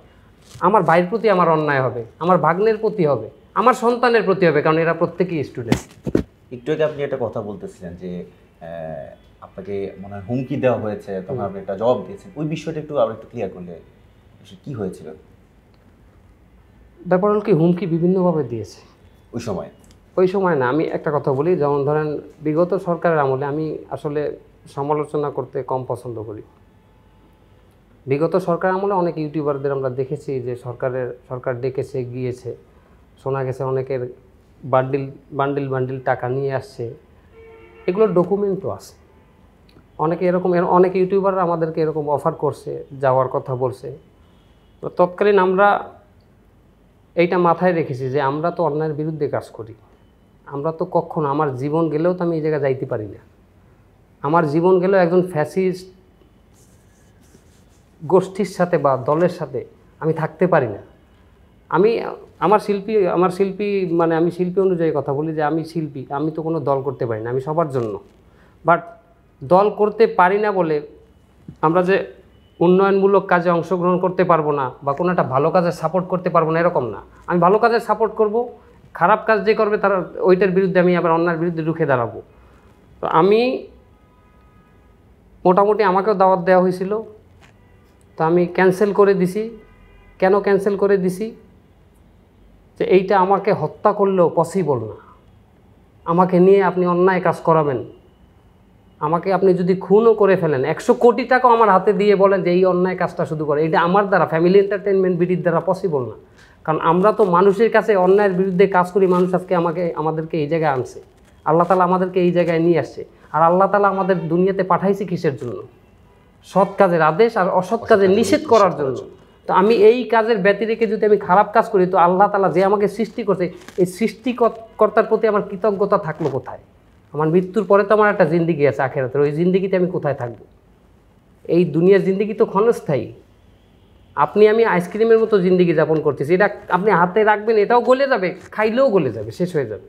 আমার ভাইয়ের প্রতি আমার অন্যায় হবে, আমার ভাগ্নের প্রতি হবে, আমার সন্তানের প্রতি হবে, কারণ এরা প্রত্যেকেই স্টুডেন্ট। একটু আগে আপনি একটা কথা বলতেছিলেন যে আপনাকে মনে হয় হুমকি দেওয়া হয়েছে, তখন আপনি একটা জবাব দিয়েছেন, ওই বিষয়টা একটু আবার একটু ক্লিয়ার করলে কি হয়েছিল? ব্যাপার হল কি, হুমকি বিভিন্নভাবে দিয়েছে ওই সময় না। আমি একটা কথা বলি, যেমন ধরেন বিগত সরকারের আমলে আমি আসলে সমালোচনা করতে কম পছন্দ করি। বিগত সরকার আমলে অনেক ইউটিউবারদের আমরা দেখেছি যে সরকার ডেকেছে, গিয়েছে, শোনা গেছে অনেকের বান্ডিল টাকা নিয়ে আসছে, এগুলোর ডকুমেন্টও আছে। অনেক ইউটিউবার আমাদেরকে এরকম অফার করছে, যাওয়ার কথা বলছে। তো তৎকালীন আমরা এইটা মাথায় রেখেছি যে আমরা তো অন্যায়ের বিরুদ্ধে কাজ করি, আমরা তো কখনো, আমার জীবন গেলেও তো আমি এই জায়গায় যাইতে পারি না, আমার জীবন গেলেও একজন ফ্যাসিস্ট গোষ্ঠীর সাথে বা দলের সাথে আমি থাকতে পারি না। আমার শিল্পী মানে আমি শিল্পী অনুযায়ী কথা বলি যে আমি শিল্পী, আমি তো কোনো দল করতে পারি না, আমি সবার জন্য। বাট দল করতে পারি না বলে আমরা যে উন্নয়নমূলক কাজে অংশগ্রহণ করতে পারবো না বা কোনো একটা ভালো কাজে সাপোর্ট করতে পারবো না, এরকম না। আমি ভালো কাজে সাপোর্ট করব, খারাপ কাজ যে করবে তারা ওইটার বিরুদ্ধে আমি আবার অন্যায়ের বিরুদ্ধে রুখে দাঁড়াবো। তো আমি মোটামুটি আমাকেও দাওয়াত দেওয়া হয়েছিল, তো আমি ক্যান্সেল করে দিছি। কেন ক্যান্সেল করে দিছি? যে এইটা আমাকে হত্যা করলেও পসিবল না, আমাকে নিয়ে আপনি অন্যায় কাজ করাবেন, আমাকে আপনি যদি খুনও করে ফেলেন, 100 কোটি টাকাও আমার হাতে দিয়ে বলেন যে এই অন্যায় কাজটা শুধু করে, এটা আমার দ্বারা, ফ্যামিলি এন্টারটেনমেন্ট বিডির দ্বারা পসিবল না। কারণ আমরা তো মানুষের কাছে অন্যায়ের বিরুদ্ধে কাজ করি, মানুষ আজকে আমাদেরকে এই জায়গায় আনছে, আল্লাহ তাআলা আমাদেরকে এই জায়গায় নিয়ে আসছে। আর আল্লাহ তাআলা আমাদের দুনিয়াতে পাঠাইছে কিসের জন্য? সৎ কাজের আদেশ আর অসৎ কাজের নিষেধ করার জন্য। তো আমি এই কাজের ব্যতি রেখে যদি আমি খারাপ কাজ করি, তো আল্লাহ তাআলা যে আমাকে সৃষ্টি করছে, এই সৃষ্টিকর্তার প্রতি আমার কৃতজ্ঞতা থাকলো কোথায়? আমার মৃত্যুর পরে তো আমার একটা জিন্দিগি আছে আখিরাতের, ওই জিন্দিগিতে আমি কোথায় থাকবো? এই দুনিয়ার জিন্দিগি তো ক্ষণস্থায়ী। আমি আইসক্রিমের মতো জিন্দিগি যাপন করতেছি, এটা আপনি হাতে রাখবেন, এটাও গলে যাবে, খাইলেও গলে যাবে, শেষ হয়ে যাবে।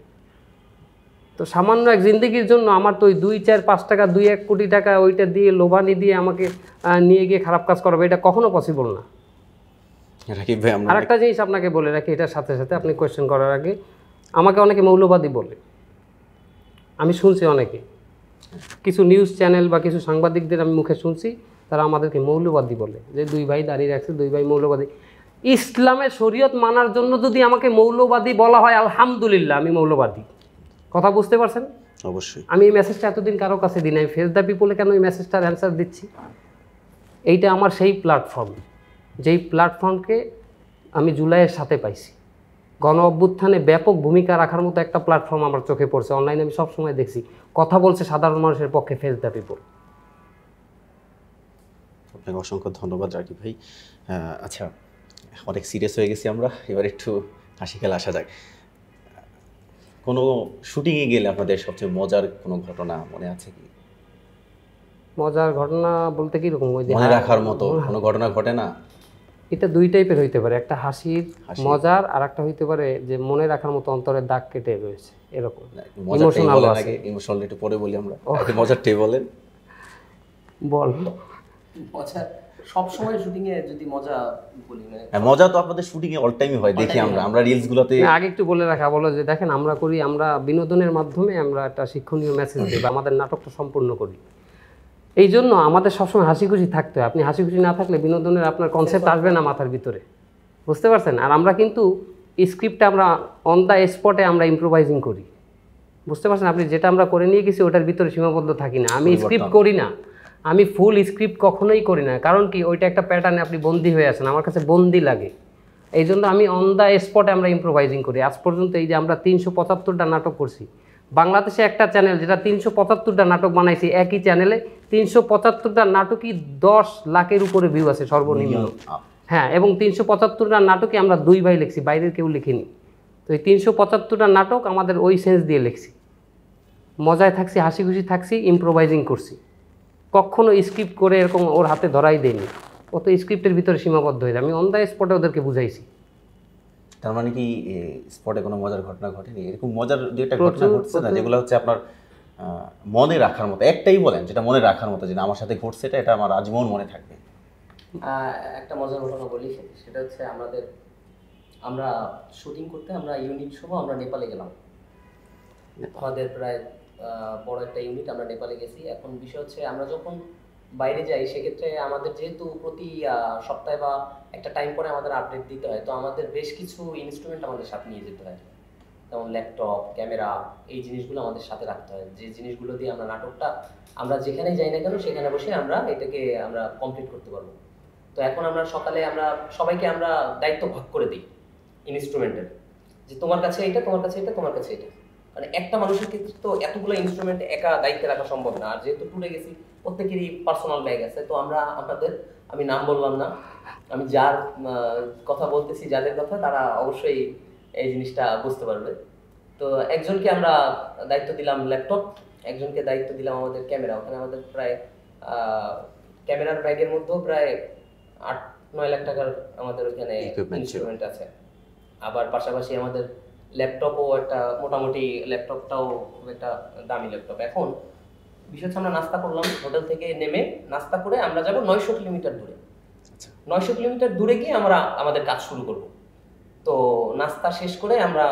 তো সামান্য এক জিন্দিগির জন্য আমার তো ওই 2, 4, 5 টাকা, 2-1 কোটি টাকা ওইটা দিয়ে লোভানি দিয়ে আমাকে নিয়ে গিয়ে খারাপ কাজ করাবে, এটা কখনো পসিবল না। আরেকটা জিনিস আপনাকে বলে রাখি, এটার সাথে সাথে আপনি কোয়েশ্চেন করার আগে, আমাকে অনেকে মৌলবাদী বলে, আমি শুনছি অনেকে, কিছু নিউজ চ্যানেল বা কিছু সাংবাদিকদের আমি মুখে শুনছি, তারা আমাদেরকে মৌলবাদী বলে, যে 2 ভাই দাঁড়িয়ে রাখছে, 2 ভাই মৌলবাদী। ইসলামের শরীয়ত মানার জন্য যদি আমাকে মৌলবাদী বলা হয়, আলহামদুলিল্লাহ, আমি মৌলবাদী। কথা বুঝতে পারছেন? অবশ্যই। আমি এই মেসেজটা এতদিন কারো কাছে দিই নাই, ফেস দ্য পিপলে কেন এই মেসেজটার অ্যান্সার দিচ্ছি? এইটা আমার সেই প্ল্যাটফর্ম, যেই প্ল্যাটফর্মকে আমি জুলাইয়ের সাথে পাইছি। গণ অভ্যুত্থানে ব্যাপক ভূমিকা রাখার মতো একটা প্ল্যাটফর্ম আমার চোখে পড়ছে, অনলাইনে আমি সবসময় দেখছি, কথা বলছে সাধারণ মানুষের পক্ষে, ফেস দ্য পিপল। আপনাকে অসংখ্য ধন্যবাদ রাকিব ভাই। আচ্ছা, অনেক সিরিয়াস হয়ে গেছি আমরা, এবার একটু হাসি খেলা আসা যাক। কোনো শুটিংয়ে গেলে আপনাদের সবচেয়ে মজার কোনো ঘটনা মনে আছে কি? মজার ঘটনা বলতে কীরকম? ওই যে মনে রাখার মতো কোনো ঘটনা ঘটে না? এটা 2 টাইপের হইতে পারে, একটা হাসির মজার, আর একটা হইতে পারে যে মনে রাখার মতো অন্তরের দাগ কেটে রয়েছে, এরকম। ইমোশনাল একটু পরে বলি আমরা, মজারটাই বলেন। বল। মজা সবসময় শুটিংয়ে যদি মজা বলি, মজা তো আপনাদের শুটিংয়ে অল টাইমই হয়, দেখি আমরা রিলসগুলোতে। আগে একটু বলে রাখা বলো যে দেখেন, আমরা বিনোদনের মাধ্যমে আমরা একটা শিক্ষণীয় মেসেজ দিই, আমাদের নাটকটা সম্পূর্ণ করি, এই জন্য আমাদের সবসময় হাসি খুশি থাকতে হয়। আপনি হাসি খুশি না থাকলে বিনোদনের আপনার কনসেপ্ট আসবে না মাথার ভিতরে, বুঝতে পারছেন? আর আমরা কিন্তু স্ক্রিপ্টটা আমরা অন দ্য স্পটে আমরা ইম্প্রোভাইজিং করি, বুঝতে পারছেন? আপনি যেটা আমরা করে নিয়ে গেছি ওটার ভিতরে সীমাবদ্ধ থাকি না। আমি স্ক্রিপ্ট করি না, আমি ফুল স্ক্রিপ্ট কখনোই করি না, কারণ কি ওইটা একটা প্যাটার্নে আপনি বন্দি হয়ে আছেন, আমার কাছে বন্দি লাগে। এই জন্য আমি অন দ্য স্পটে আমরা ইম্প্রোভাইজিং করি। আজ পর্যন্ত এই যে আমরা 375টা নাটক করছি, বাংলাদেশে একটা চ্যানেল যেটা 375টা নাটক বানাইছে, একই চ্যানেলে 375টা নাটকই 10 লাখের উপরে ভিউ আছে সর্বনিম্ন। হ্যাঁ, এবং 375টা নাটকে আমরা 2 ভাই লিখছি, বাইরের কেউ লিখিনি। তো এই 375টা নাটক আমাদের ওই সেন্স দিয়ে লিখছি, মজায় থাকছি, হাসি খুশি থাকছি, ইম্প্রোভাইজিং করছি, কখনো স্ক্রিপ্ট করে এরকম ওর হাতে ধরাই দেয়নি। ও তো স্ক্রিপ্টের ভিতরে সীমাবদ্ধ হয়ে যায়, আমি অন দ্য স্পটে ওদেরকে বুঝাইছি। তার মানে কি স্পটে কোনো মজার ঘটনা ঘটেনি? এরকম মজার দু একটা ঘটনা ঘটছে না যেগুলো হচ্ছে আপনার মনে রাখার মতো? একটাই বলেন যেটা মনে রাখার মতো, যেটা আমার সাথে ঘটছে, এটা আমার আজীবন মনে থাকবে। একটা মজার ঘটনা বলি, সেটা হচ্ছে আমরা শুটিং করতে আমরা ইউনিট সহ আমরা নেপালে গেলাম। আমাদের প্রায় বড় একটা ইউনিট, আমরা নেপালে গেছি। এখন বিষয় হচ্ছে আমরা যখন বাইরে যাই সেক্ষেত্রে আমাদের যেহেতু প্রতি সপ্তাহে বা একটা টাইম পরে আমাদের আপডেট দিতে হয়, তো আমাদের বেশ কিছু ইনস্ট্রুমেন্ট আমাদের সাথে নিয়ে যেতে হয়, যেমন ল্যাপটপ, ক্যামেরা, এই জিনিসগুলো আমাদের সাথে রাখতে হয়, যে জিনিসগুলো দিয়ে আমরা নাটকটা আমরা যেখানেই যাই না কেন সেখানে বসে আমরা এটাকে আমরা কমপ্লিট করতে পারবো। তো এখন আমরা সকালে আমরা সবাইকে আমরা দায়িত্ব ভাগ করে দিই ইনস্ট্রুমেন্টের, যে তোমার কাছে এটা, তোমার কাছে এটা, তোমার কাছে এটা। মানে একটা মানুষের ক্ষেত্রে তো এতগুলো ইনস্ট্রুমেন্ট একা দায়িত্বে রাখা সম্ভব না। আর যেহেতু ট্যুরে গেছি প্রত্যেকেরই পার্সোনাল ব্যাগ আছে, তো আমি নাম বললাম না, আমি যার কথা বলতেছি, যাদের কথা, তারা অবশ্যই এই জিনিসটা বুঝতে পারবে। তো একজনকে আমরা দায়িত্ব দিলাম ল্যাপটপ, একজনকে দায়িত্ব দিলাম আমাদের ক্যামেরা। ওখানে আমাদের প্রায় ক্যামেরার ব্যাগের মধ্যেও প্রায় 8-9 লাখ টাকার আমাদের ওখানে ইনস্ট্রুমেন্ট আছে। আবার পাশাপাশি আমাদের ল্যাপটপও একটা, মোটামুটি ল্যাপটপটাও খুব একটা দামি ল্যাপটপ। এখন বিশেষ হচ্ছে আমরা নাস্তা করলাম, হোটেল থেকে নেমে নাস্তা করে আমরা যাব 900 কিলোমিটার দূরে। 900 কিলোমিটার দূরে গিয়ে আমরা আমাদের কাজ শুরু করব। তো নাস্তা শেষ করে আমরা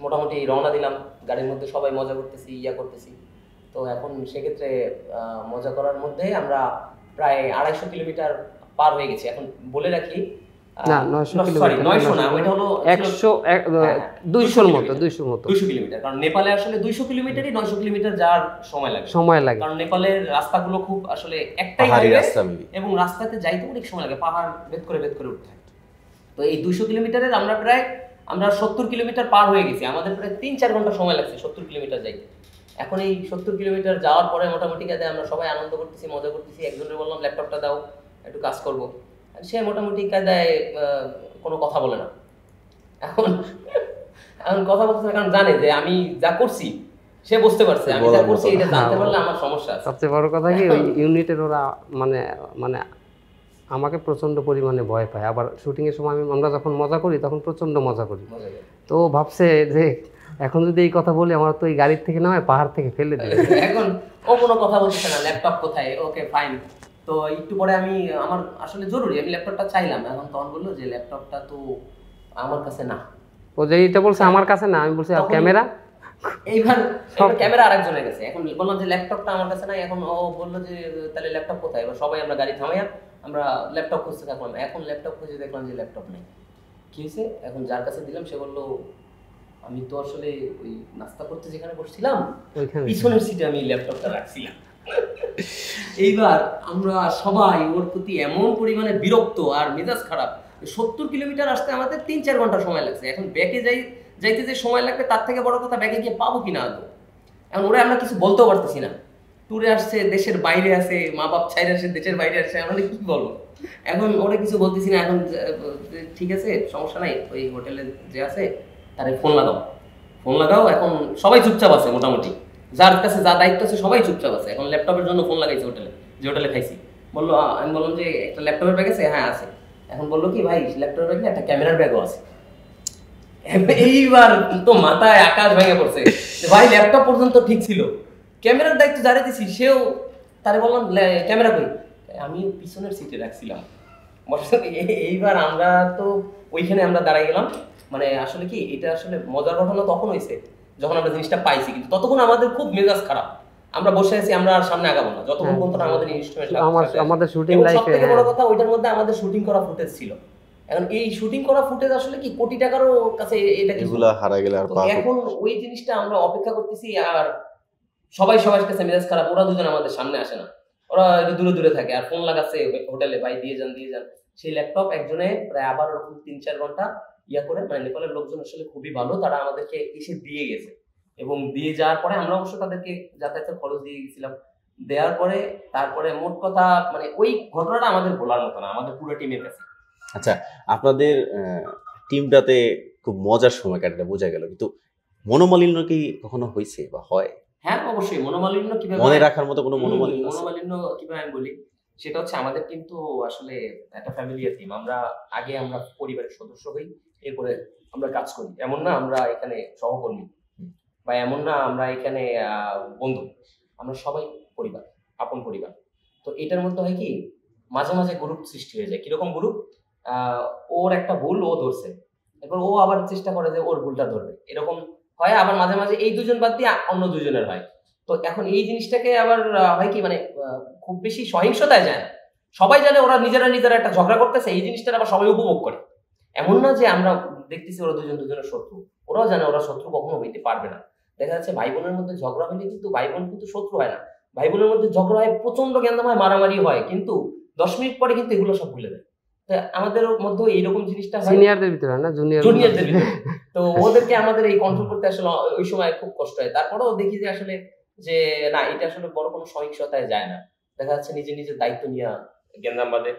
মোটামুটি রওনা দিলাম, গাড়ির মধ্যে সবাই মজা করতেছি, করতেছি। তো এখন সেক্ষেত্রে মজা করার মধ্যে আমরা প্রায় 250 কিলোমিটার পার হয়ে গেছি। এখন বলে রাখি, না 900 কিলোমিটার, 900 না, ওইটা হলো 200 মতো 200 কিলোমিটার। কারণ নেপালে আসলে 200 কিলোমিটারই 900 কিলোমিটার যাওয়ার সময় লাগে। কারণ নেপালের রাস্তাগুলো খুব আসলে একটাই হাইওয়ে, এবং রাস্তাতে যাইতে অনেক সময় লাগে, পাহাড় ভেদ করে উঠতে হয়। তো এই 200 কিলোমিটারের আমরা 70 কিলোমিটার পার হয়ে গেছি। আমাদের প্রায় 3-4 ঘন্টা সময় লাগছে 70 কিলোমিটার যাইতে। এখন এই 70 কিলোমিটার যাওয়ার পরে মোটামুটি কাজে আমরা সবাই আনন্দ করতেছি, মজা করতেছি। একজনের বললাম ল্যাপটপটা দাও, একটু কাজ করবো। সে মোটামুটি কায়দায় কোনো কথা বলে না। এখন কথা বলতেছে না, কারণ জানে যে আমি যা করছি, সে বুঝতে পারছে আমি যা করছি, এটা জানতে পারলে আমার সমস্যা আছে। সবচেয়ে বড় কথা কি, ওই ইউনিটের ওরা মানে আমাকে প্রচন্ড পরিমাণে ভয় পায়। আবার শুটিং এর সময় আমরা যখন মজা করি তখন প্রচন্ড মজা করি। তো ভাবছে যে এখন যদি এই কথা বলি আমার তো এই গাড়ির থেকে নামায় পাহাড় থেকে ফেলে দেবে। এখন ও কোনো কথা বলতেছে না, ল্যাপটপ কোথায়, ওকে ফাইন। তো একটু পরে আমার আসলে জরুরি, আমি ল্যাপটপটা চাইলাম। এখন তখন বললো যে ল্যাপটপটা তো আমার কাছে না। ও যে এটা বলছে আমার কাছে না, আমি বলছি ক্যামেরা, এইবার ক্যামেরা আরেকজনের কাছে। এখন বললাম যে ল্যাপটপটা আমার কাছে নাই। এখন ও বললো যে তাহলে ল্যাপটপ কোথায়? এবার সবাই আমরা গাড়ি থামাইয়া আমরা ল্যাপটপ খুঁজতে থাকলাম। এখন ল্যাপটপ খুঁজে দেখলাম যে ল্যাপটপ নেই। কি হয়েছে? এখন যার কাছে দিলাম সে বললো আমি তো আসলে ওই নাস্তা করতে যেখানে বসছিলাম পিছনের সিটে আমি ল্যাপটপটা রাখছিলাম। এইবার আমরা সবাই ওর প্রতি এমন পরিমাণে বিরক্ত আর মেজাজ খারাপ। 70 কিলোমিটার আসতে আমাদের 3-4 ঘন্টা সময় লাগছে। এখন ব্যাকে যাইতে যে সময় লাগবে তার থেকে বড় কথা ব্যাকে গিয়ে পাবো কিনা আদৌ। এখন ওরা আমরা কিছু বলতেও পারতেছি না। ট্যুরে আসছে, দেশের বাইরে আছে, মা বাপ ছাইরে আসে, দেশের বাইরে আসছে, আমরা কি বলবো? এখন ওরা কিছু বলতেছি না। এখন ঠিক আছে, সমস্যা নাই, ওই হোটেলে যে আছে তারে ফোন লাগাও। এখন সবাই চুপচাপ আছে, মোটামুটি যার কাছে যা দায়িত্ব আছে সবাই চুপচাপ আছে। এখন ল্যাপটপের জন্য ফোন লাগাইছে যে হোটেলে খাইছি। বললো, আমি বললাম যে একটা ল্যাপটপের ব্যাগ আছে? হ্যাঁ আছে। এখন বললো কি ভাই ল্যাপটপের ব্যাগে একটা ক্যামেরার ব্যাগও আছে। এইবার তো মাথায় আকাশ ভেঙে পড়ছে। ভাই ল্যাপটপ পর্যন্ত ঠিক ছিল, ক্যামেরার দায়িত্ব যারে দিছি সেও, তারে বললাম ক্যামেরা কই? আমি পিছনের সিটে রাখছিলাম। এইবার আমরা তো ওইখানে আমরা দাঁড়াই গেলাম। মানে আসলে কি, এটা আসলে মজার ঘটনা তখন হয়েছে যখন আমরা জিনিসটা পাইছি, কিন্তু ততক্ষণ আমাদের খুব মেজাজ খারাপ। আমরা বসে আছি, আমরা আর সামনে আগাবো না যতক্ষণ পর্যন্ত আমাদের ইনস্ট্রুমেন্ট। আমাদের শুটিং লাইফে সবথেকে বড় কথা, ওইটার মধ্যে আমাদের শুটিং করা ফুটেজ ছিল। এখন এই শুটিং করা ফুটেজ আসলে কি কোটি টাকারও কাছে এটা এগুলা হারা গেলে আর পাবো। এখন ওই জিনিসটা আমরা অপেক্ষা করতেছি, আর সবার কাছে মেজাজ খারাপ। ওরা দুজন আমাদের সামনে আসে না, ওরা দূরে দূরে থাকে, আর ফোন লাগাচ্ছে হোটেলে, ভাই দিয়ে যান। সেই ল্যাপটপ একজনে প্রায় আবার ওরকম 3-4 ঘন্টা করে, মানে নেপালের লোকজন আসলে খুবই ভালো, তারা আমাদেরকে এসে দিয়ে গেছে। এবং দিয়ে যাওয়ার পরে আমরা অবশ্য তাদেরকে যাতায়াতের খরচ দিয়ে গেছিলাম। দেওয়ার পরে তারপরে মোট কথা মানে ওই ঘটনাটা আমাদের বলার মতো না আমাদের পুরো টিমের কাছে। আচ্ছা, আপনাদের টিমটাতে খুব মজার সময় কাটাটা বোঝা গেল, কিন্তু মনোমালিন্য কি কখনো হয়েছে বা হয়? হ্যাঁ অবশ্যই, মনোমালিন্য কিভাবে মনে হয়? রাখার মতো কোনো মনোমালিন্য আছে? মনোমালিন্য কিভাবে আমি বলি, সেটা হচ্ছে আমাদের কিন্তু আসলে একটা ফ্যামিলিয়ার টিম। আমরা পরিবারের সদস্য হই, এরপরে আমরা কাজ করি। এমন না আমরা এখানে সহকর্মী বা এমন না আমরা এখানে বন্ধু। আমরা সবাই পরিবার, আপন পরিবার। তো এটার মধ্যে হয় কি, মাঝে মাঝে গ্রুপ সৃষ্টি হয়ে যায়। কিরকম গ্রুপ? ওর একটা ভুল ও ধরছে, এরপর ও আবার চেষ্টা করে যে ওর ভুলটা ধরবে, এরকম হয়। আবার মাঝে মাঝে এই দুজন বাদ দিয়ে অন্য দুজনের হয়। তো এখন এই জিনিসটাকে আবার হয় কি, মানে খুব বেশি সহিংসতায় যায় না। সবাই জানে ওরা নিজেরা একটা ঝগড়া করতেছে, এই জিনিসটা আবার সবাই উপভোগ করে। এমন না যে আমরা দেখতেছি ওরা দুজনের শত্রু, ওরাও জানে ওরা শত্রু কখনো হইতে পারবে না। দেখা যাচ্ছে ভাই বোনের মধ্যে ঝগড়া হলে কিন্তু ভাই বোন কিন্তু শত্রু হয় না, ভাই বোনের মধ্যে ঝগড়া হয়, প্রচন্ড গ্যান্দাম হয়, মারামারি হয়, কিন্তু 10 মিনিট পরে কিন্তু এগুলো সব ভুলে যায়। তো আমাদের মধ্যে এইরকম জিনিসটা হয় সিনিয়রদের ভিতরে হয় না, জুনিয়রদের ভিতরে। তো ওদেরকে আমাদের এই কন্ট্রোল করতে আসলে ওই সময় খুব কষ্ট হয়। তারপরেও দেখি যে আসলে যে না, এটা আসলে বড় কোনো সহিংসতায় যায় না। দেখা যাচ্ছে নিজের দায়িত্ব নিয়ে গ্যান্দাম বাদে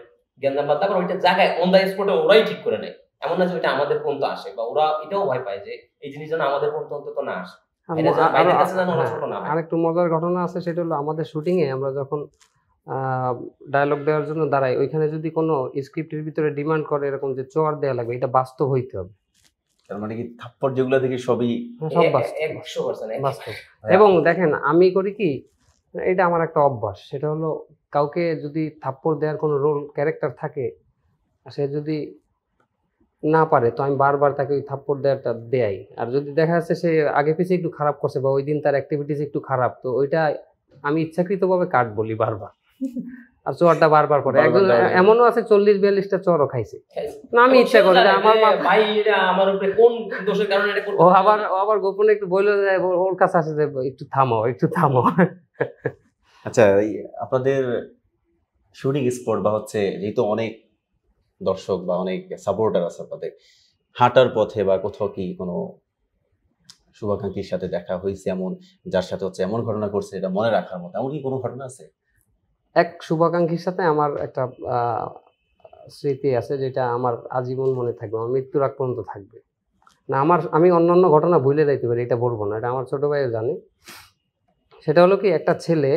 আবার ওইটা জায়গায় অন দ্য স্পটে ওরাই ঠিক করে নেয়। এমন না যে ওইটা আমাদের পর্যন্ত আসে, বা ওরা এটাও ভয় পায় যে এই জিনিস যেন আমাদের পর্যন্ত অন্তত না আসে, বাইরের কাছে যেন ওরা ছোট না হয়। আরেকটু মজার ঘটনা আছে, সেটা হলো আমাদের শুটিং এ আমরা যখন ডায়লগ দেওয়ার জন্য দাঁড়াই, ওইখানে যদি কোনো স্ক্রিপ্টের ভিতরে ডিমান্ড করে এরকম যে চর দেওয়া লাগবে, এটা বাস্তব হইতে হবে। তার মানে কি থাপ্পড় যেগুলো দেখি সবই সব বাস্তব 100% বাস্তব। এবং দেখেন আমি করি কি, এটা আমার একটা অভ্যাস, সেটা হলো কাউকে যদি থাপ্পড় দেওয়ার কোনো রোল ক্যারেক্টার থাকে, সে যদি না পারে তো আমি বারবার তাকে ওই থাপ্পড় দেওয়াটা দেয়াই। আর যদি দেখা যাচ্ছে সে আগে পিছিয়ে একটু খারাপ করছে বা ওই দিন তার অ্যাক্টিভিটিস একটু খারাপ, তো ওইটা আমি ইচ্ছাকৃতভাবে কাট বলি বারবার, আর চরটা বারবার করে। একজন এমনও আছে 40-42টা চরও খাইছে, না আমি ইচ্ছা করে যে আমার ভাই এটা আমার উপরে কোন দোষের কারণে এটা করতে, ও আবার গোপনে একটু বলে যায়, ওর কাছে আসে যে একটু থামাও। আচ্ছা, আপনাদের শুটিং স্পট বা হচ্ছে যেহেতু অনেক দর্শক বা অনেক সাপোর্টার আছে আপনাদের, হাঁটার পথে বা কোথাও কি কোনো শুভাকাঙ্ক্ষীর সাথে দেখা হয়েছে এমন, যার সাথে হচ্ছে এমন ঘটনা করছে এটা মনে রাখার মতো, এমন কি কোনো ঘটনা আছে? এক শুভাকাঙ্ক্ষীর সাথে আমার একটা স্মৃতি আছে, যেটা আমার আজীবন মনে থাকবে, আমার মৃত্যুর আগ পর্যন্ত থাকবে না। আমি অন্যান্য ঘটনা ভুলে যাইতে পারি, এটা বলবো না, এটা আমার ছোট ভাইও জানে। সেটা হলো কি, একটা ছেলে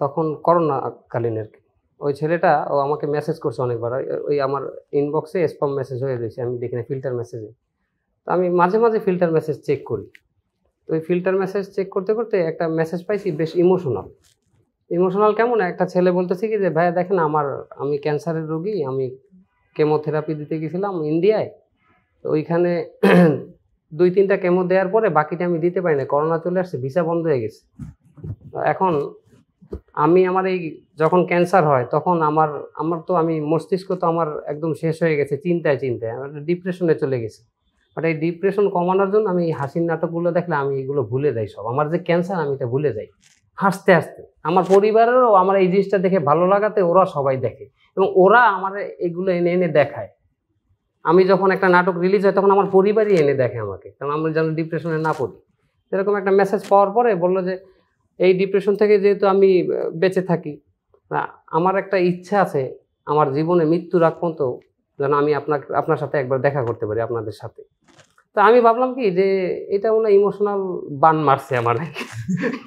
তখন করোনাকালীন আর কি, ওই ছেলেটা ও আমাকে মেসেজ করছে অনেকবার, ওই আমার ইনবক্সে স্প্যাম মেসেজ হয়ে রয়েছে, আমি দেখি না ফিল্টার মেসেজে। তো আমি মাঝে মাঝে ফিল্টার মেসেজ চেক করি, তো ওই ফিল্টার মেসেজ চেক করতে করতে একটা মেসেজ পাইছি বেশ ইমোশনাল। কেমন, একটা ছেলে বলতেছে কি যে ভাইয়া দেখেন আমি ক্যান্সারের রোগী, আমি কেমোথেরাপি দিতে গেছিলাম ইন্ডিয়ায়, তো ওইখানে 2-3টা কেমো দেওয়ার পরে বাকিটা আমি দিতে পারি না, করোনা চলে আসছে, ভিসা বন্ধ হয়ে গেছে। এখন আমার এই যখন ক্যান্সার হয় তখন আমার তো মস্তিষ্ক তো আমার একদম শেষ হয়ে গেছে, চিন্তায় আমার ডিপ্রেশনে চলে গেছে। বাট এই ডিপ্রেশন কমানোর জন্য আমি এই হাসির নাটকগুলো দেখলে আমি এগুলো ভুলে যাই, সব আমার যে ক্যান্সার আমি এটা ভুলে যাই হাসতে হাসতে। আমার পরিবারেরও আমার এই জিনিসটা দেখে ভালো লাগাতে ওরা সবাই দেখে, এবং ওরা আমার এগুলো এনে এনে দেখায়। আমি যখন একটা নাটক রিলিজ হয় তখন আমার পরিবারই এনে দেখে আমাকে, কারণ আমি যেন ডিপ্রেশনে না পড়ি। এরকম একটা মেসেজ পাওয়ার পরে বললো যে এই ডিপ্রেশন থেকে যেহেতু আমি বেঁচে থাকি, আমার একটা ইচ্ছা আছে আমার জীবনে মৃত্যুর আগ পর্যন্ত যেন আমি আপনার সাথে একবার দেখা করতে পারি, আপনাদের সাথে। তো আমি ভাবলাম কি যে এটা মনে হয় ইমোশনাল বান মারছে আমার,